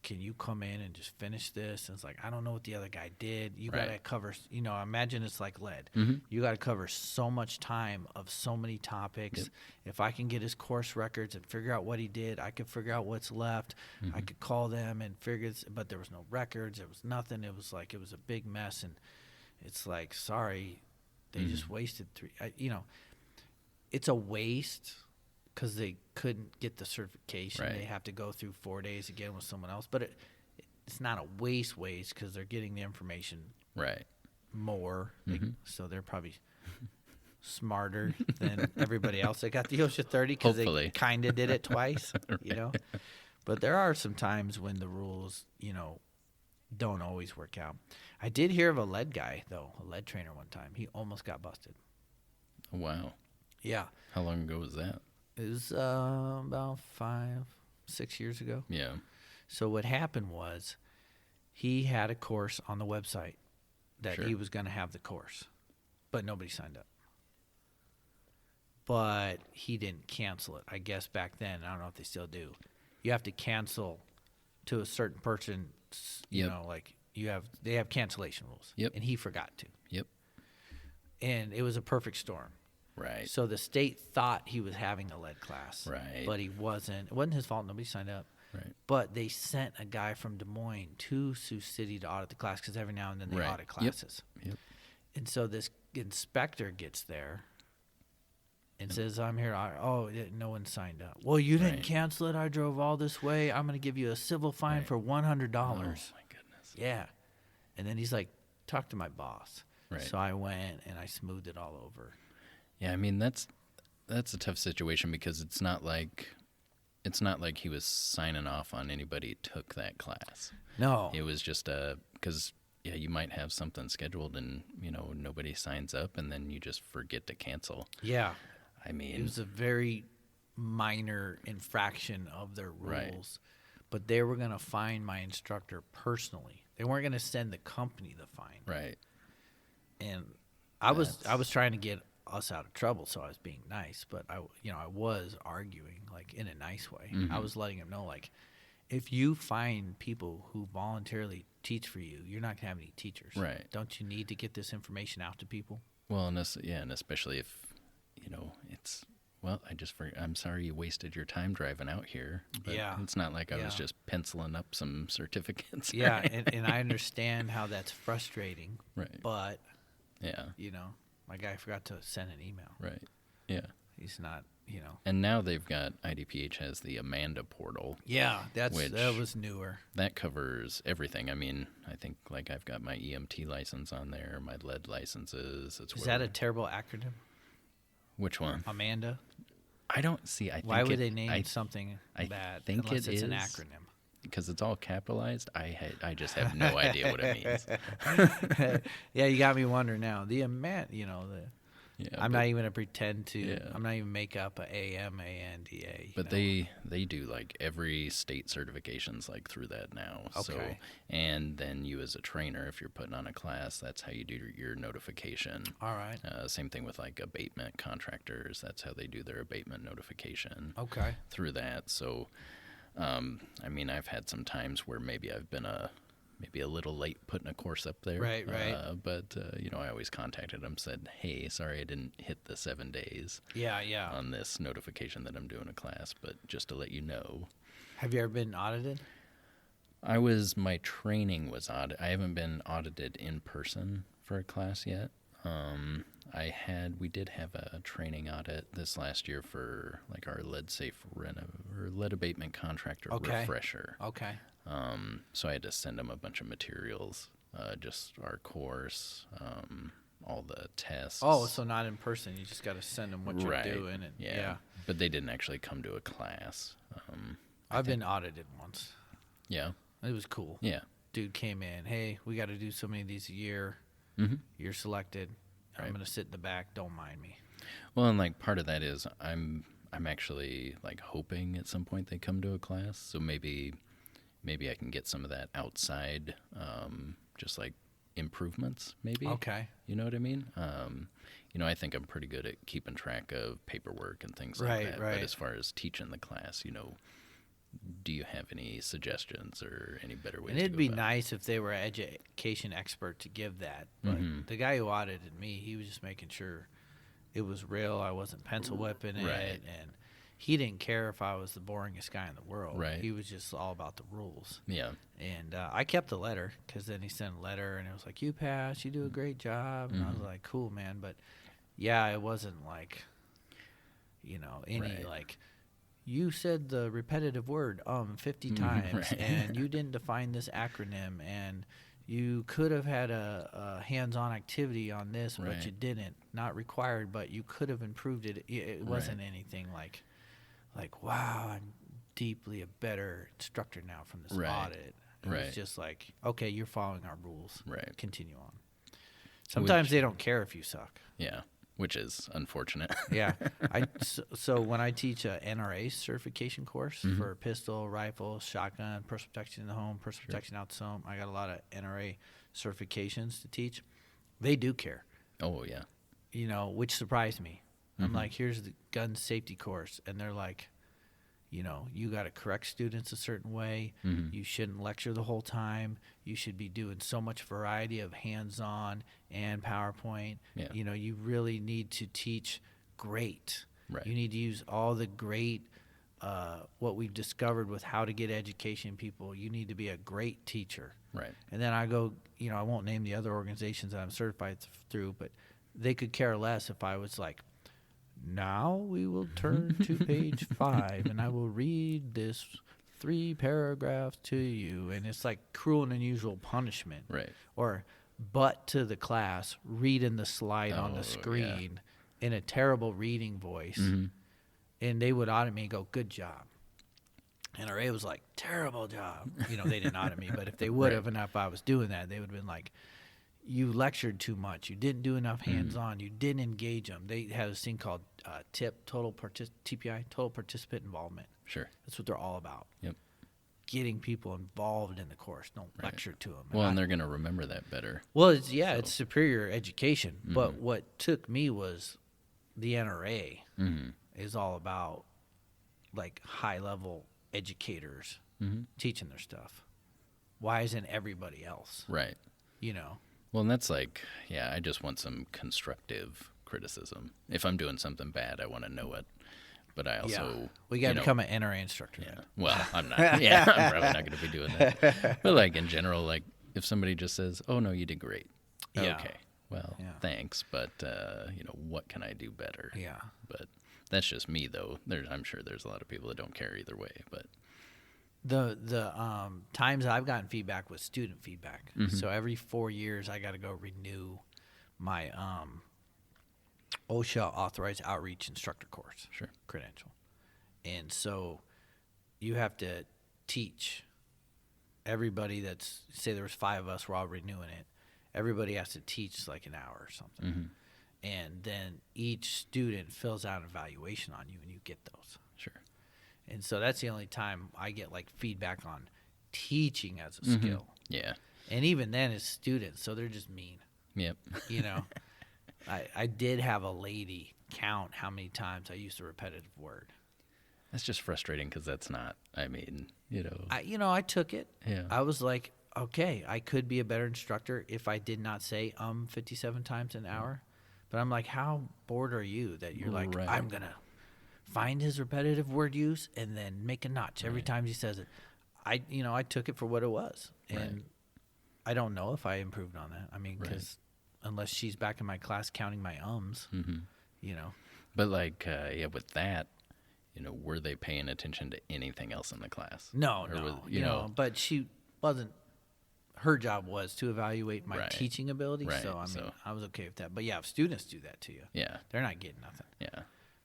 Can you come in and just finish this? And it's like, I don't know what the other guy did. You got to cover, imagine it's like lead. Mm-hmm. You got to cover so much time of so many topics. Yep. If I can get his course records and figure out what he did, I could figure out what's left. Mm-hmm. I could call them and figure, but there was no records. There was nothing. It was like, it was a big mess. And it's like, sorry, they just wasted 3, it's a waste because they couldn't get the certification. Right. They have to go through 4 days again with someone else. But it's not a waste because they're getting the information right more. So they're probably smarter than everybody else that got the OSHA 30 because they kind of did it twice, you know. But there are some times when the rules, you know, don't always work out. I did hear of a lead guy, though, a lead trainer one time. He almost got busted. Wow. Yeah. How long ago was that? It was about 5-6 years ago. Yeah. So what happened was he had a course on the website that he was going to have the course, but nobody signed up. But he didn't cancel it. I guess back then, I don't know if they still do. You have to cancel to a certain person, you know, like they have cancellation rules. Yep. And he forgot to. Yep. And it was a perfect storm. Right. So the state thought he was having a lead class. Right. But he wasn't. It wasn't his fault. Nobody signed up. Right. But they sent a guy from Des Moines to Sioux City to audit the class because every now and then they audit classes. Yep. And so this inspector gets there and says, I'm here. No one signed up. Well, you didn't cancel it. I drove all this way. I'm going to give you a civil fine for $100. Oh, my goodness. Yeah. And then he's like, talk to my boss. Right. So I went and I smoothed it all over. Yeah, I mean, that's a tough situation because it's not like he was signing off on anybody who took that class. No. It was just because you might have something scheduled and, you know, nobody signs up and then you just forget to cancel. Yeah. I mean, it was a very minor infraction of their rules, right. But they were going to fine my instructor personally. They weren't going to send the company the fine. Right. And I was trying to get us out of trouble, so I was being nice, but I was arguing like in a nice way. I was letting him know, like, if you find people who voluntarily teach for you, you're not gonna have any teachers. Right. Don't you need to get this information out to people? Well, and especially if, you know, it's, well, I'm sorry you wasted your time driving out here. But it's not like I was just penciling up some certificates. Yeah, and I understand how that's frustrating. Right. But yeah, you know, my guy forgot to send an email. Right. Yeah. He's not, you know. And now they've got, IDPH has the Amanda portal. Yeah, that was newer. That covers everything. I mean, I think like I've got my EMT license on there, my lead licenses. Is that a terrible acronym? Which one? Amanda? I don't see. Why would they name something bad? I think unless it's is an acronym. Because it's all capitalized. I just have no idea what it means. Yeah, you got me wondering now. The Amanda, you know, I'm not even gonna pretend to. Yeah. I'm not even make up a AMANDA. But they do like every state certifications like through that now. Okay. So, and then you as a trainer, if you're putting on a class, that's how you do your notification. All right. Same thing with like abatement contractors. That's how they do their abatement notification. Okay. Through that. So, I mean, I've had some times where maybe I've been maybe a little late putting a course up there. Right. But, you know, I always contacted them, said, hey, sorry I didn't hit the 7 days on this notification that I'm doing a class, but just to let you know. Have you ever been audited? My training was audited. I haven't been audited in person for a class yet. We did have a training audit this last year for like our lead abatement contractor refresher. Okay. So I had to send them a bunch of materials, just our course, all the tests. Oh, so not in person. You just got to send them what you're doing. And, yeah. But they didn't actually come to a class. I've been audited once. Yeah. It was cool. Yeah. Dude came in, hey, we got to do so many of these a year. Mm-hmm. You're selected. Right. I'm going to sit in the back. Don't mind me. Well, and like part of that is I'm actually like hoping at some point they come to a class. So maybe I can get some of that outside, just like improvements, maybe. Okay. You know what I mean? You know, I think I'm pretty good at keeping track of paperwork and things like that. Right. But as far as teaching the class, you know, do you have any suggestions or any better ways and it'd be nice if they were an education expert to give that. But the guy who audited me, he was just making sure it was real. I wasn't pencil whipping it. And he didn't care if I was the boringest guy in the world. Right. He was just all about the rules. Yeah. And I kept the letter because then he sent a letter and it was like, you passed, you do a great job. And I was like, cool, man. But, yeah, it wasn't like, any like, you said the repetitive word 50 times, and you didn't define this acronym, and you could have had a hands-on activity on this, but you didn't. Not required, but you could have improved it. It wasn't anything like, wow, I'm deeply a better instructor now from this audit. It was just like, okay, you're following our rules. Right. Continue on. Sometimes they don't care if you suck. Yeah. Which is unfortunate. Yeah. So when I teach a NRA certification course for pistol, rifle, shotgun, personal protection in the home, personal protection out the home, I got a lot of NRA certifications to teach. They do care. Oh, yeah. Which surprised me. I'm like, here's the gun safety course. And they're like, you got to correct students a certain way. You shouldn't lecture the whole time. You should be doing so much variety of hands-on and PowerPoint. Yeah. You really need to teach great. Right. You need to use all the great, what we've discovered with how to get education people. You need to be a great teacher. Right. And then I go, I won't name the other organizations that I'm certified through, but they could care less if I was like, now we will turn to page 5, and I will read this 3 paragraphs to you. And it's like cruel and unusual punishment. Right. Or butt to the class, reading the slide on the screen in a terrible reading voice. And they would audit me and go, good job. NRA was like, terrible job. They didn't audit me, but if they would have, and if I was doing that, they would have been like, you lectured too much. You didn't do enough hands-on. You didn't engage them. They had this thing called TIP, TPI, Total Participant Involvement. Sure. That's what they're all about. Yep. Getting people involved in the course. Don't lecture to them. Well, and they're going to remember that better. Well, it's superior education. But what took me was the NRA is all about, like, high-level educators teaching their stuff. Why isn't everybody else? Right. Well, and that's like, I just want some constructive criticism. If I'm doing something bad, I want to know it. But I also... We got to become an NRA instructor. Yeah. Well, I'm not. I'm probably not going to be doing that. But, like, in general, like, if somebody just says, oh, no, you did great. Yeah. Okay. Well, thanks. But, what can I do better? Yeah. But that's just me, though. I'm sure there's a lot of people that don't care either way. But... The times I've gotten feedback was student feedback. So every 4 years I got to go renew my OSHA authorized outreach instructor course credential. And so you have to teach everybody that's, say there was 5 of us, we're all renewing it. Everybody has to teach like an hour or something. And then each student fills out an evaluation on you and you get those. Sure. And so that's the only time I get like feedback on teaching as a skill. Yeah. And even then it's students, so they're just mean. Yep. I did have a lady count how many times I used a repetitive word. That's just frustrating because that's not, I took it. Yeah. I was like, okay, I could be a better instructor if I did not say 57 times an hour. But I'm like, how bored are you that you're like, I'm going to find his repetitive word use and then make a notch every time he says it. I took it for what it was. And I don't know if I improved on that. I mean, because unless she's back in my class counting my ums, But like, with that, were they paying attention to anything else in the class? No, but she wasn't. Her job was to evaluate my teaching ability. So, I was okay with that. But, if students do that to you, they're not getting nothing. Yeah.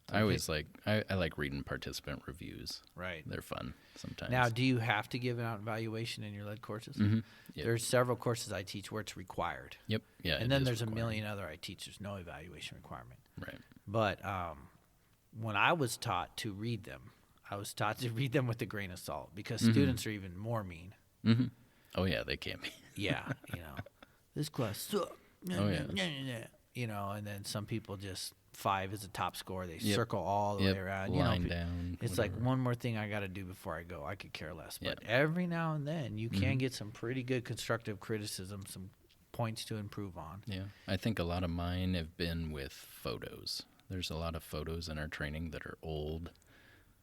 I always I like reading participant reviews. Right. They're fun sometimes. Now, do you have to give out evaluation in your lead courses? Yep. There's several courses I teach where it's required. Yep. Yeah. And then there's required. A million other I teach. There's no evaluation requirement. Right. But when I was taught to read them, I was taught to read them with a grain of salt because students are even more mean. Oh, yeah, they can be. This class sucks. Oh, yeah. And then some people just... 5 is the top score. They circle all the way around. Line down. It's whatever. Like one more thing I got to do before I go. I could care less. But every now and then you can get some pretty good constructive criticism, some points to improve on. Yeah. I think a lot of mine have been with photos. There's a lot of photos in our training that are old.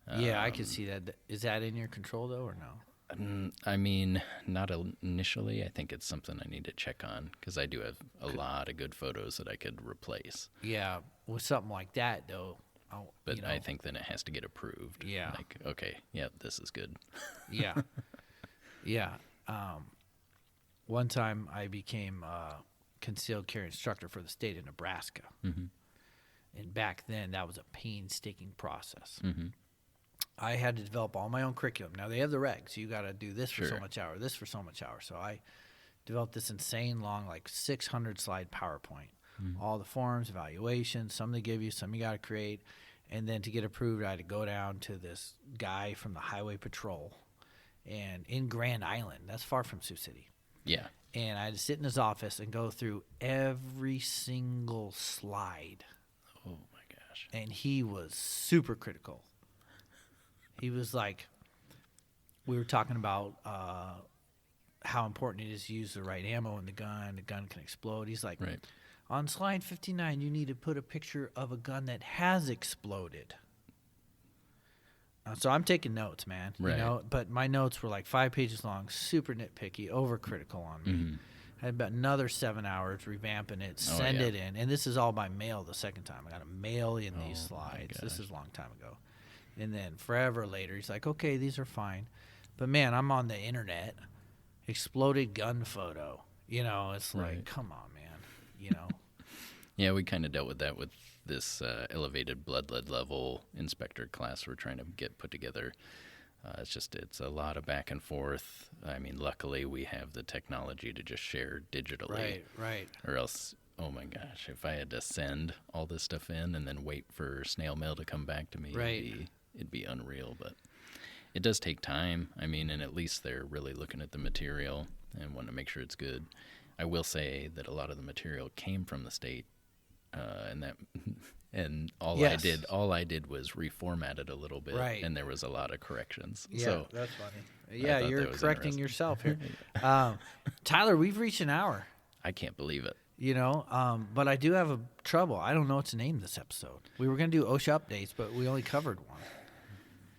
I can see that. Is that in your control, though, or no? I mean, not initially. I think it's something I need to check on because I do have a lot of good photos that I could replace. Yeah, with something like that, though, But I think then it has to get approved. Yeah. Like, okay, yeah, this is good. Yeah. Yeah. One time I became a concealed carry instructor for the state of Nebraska. Mm-hmm. And back then, that was a painstaking process. Mm-hmm. I had to develop all my own curriculum. Now, they have the regs. You got to do this for Sure. so much hour, this for so much hour. So I developed this insane long, like 600-slide PowerPoint. Mm-hmm. All the forms, evaluations, some they give you, some you got to create. And then to get approved, I had to go down to this guy from the Highway Patrol and in Grand Island. That's far from Sioux City. Yeah. And I had to sit in his office and go through every single slide. Oh, my gosh. And he was super critical. He was like, we were talking about how important it is to use the right ammo in the gun. The gun can explode. He's like, right. On slide 59, you need to put a picture of a gun that has exploded. So I'm taking notes, man. Right. You know, but my notes were like 5 pages long, super nitpicky, overcritical on me. Mm-hmm. I had about another 7 hours revamping it, send it in. And this is all by mail the second time. I got to mail in these slides. This is a long time ago. And then forever later, he's like, okay, these are fine. But, man, I'm on the internet. Exploded gun photo. You know, it's like, come on, man. You know. Yeah, we kind of dealt with that with this elevated blood lead level inspector class we're trying to get put together. It's a lot of back and forth. I mean, luckily we have the technology to just share digitally. Right. Or else, oh my gosh, if I had to send all this stuff in and then wait for snail mail to come back to me, it'd be unreal. But it does take time. I mean, and at least they're really looking at the material and want to make sure it's good. I will say that a lot of the material came from the state. And all I did was reformat it a little bit, and there was a lot of corrections. Yeah, so that's funny. Yeah, you're correcting yourself here. Yeah. Tyler, we've reached an hour. I can't believe it. You know, but I do have a trouble. I don't know what to name this episode. We were going to do Osha Updates, but we only covered one.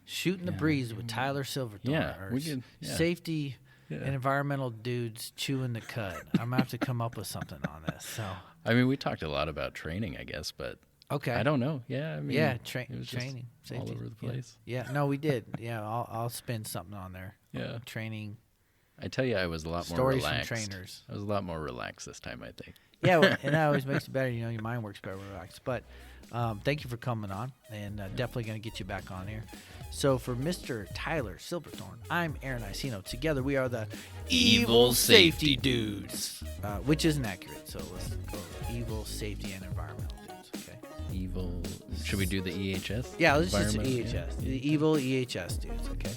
Shooting the Breeze with Tyler Silverthorn. Yeah, we could. Safety and environmental dudes chewing the cud. I'm going to have to come up with something on this. So, I mean, we talked a lot about training, I guess, but I don't know. Yeah, I mean, training, safety, all over the place. Yeah, no, we did. Yeah, I'll spin something on there. Yeah, training. I tell you, I was a lot more relaxed. Stories from trainers. I was a lot more relaxed this time, I think. Yeah, well, and that always makes it better. You know, your mind works better when relaxed. But thank you for coming on, and definitely going to get you back on here. So for Mr. Tyler Silverthorn, I'm Aaron Icino. Together we are the Evil Safety Dudes, which isn't accurate. So let's go Evil Safety and Environmental Dudes, okay? Evil. Should we do the EHS? Yeah, let's just do EHS. The Evil EHS Dudes, okay?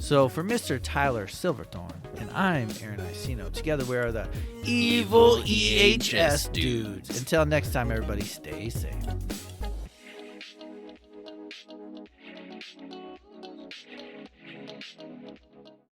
So for Mr. Tyler Silverthorn, and I'm Aaron Icino. Together we are the Evil EHS Dudes. Until next time, everybody, stay safe.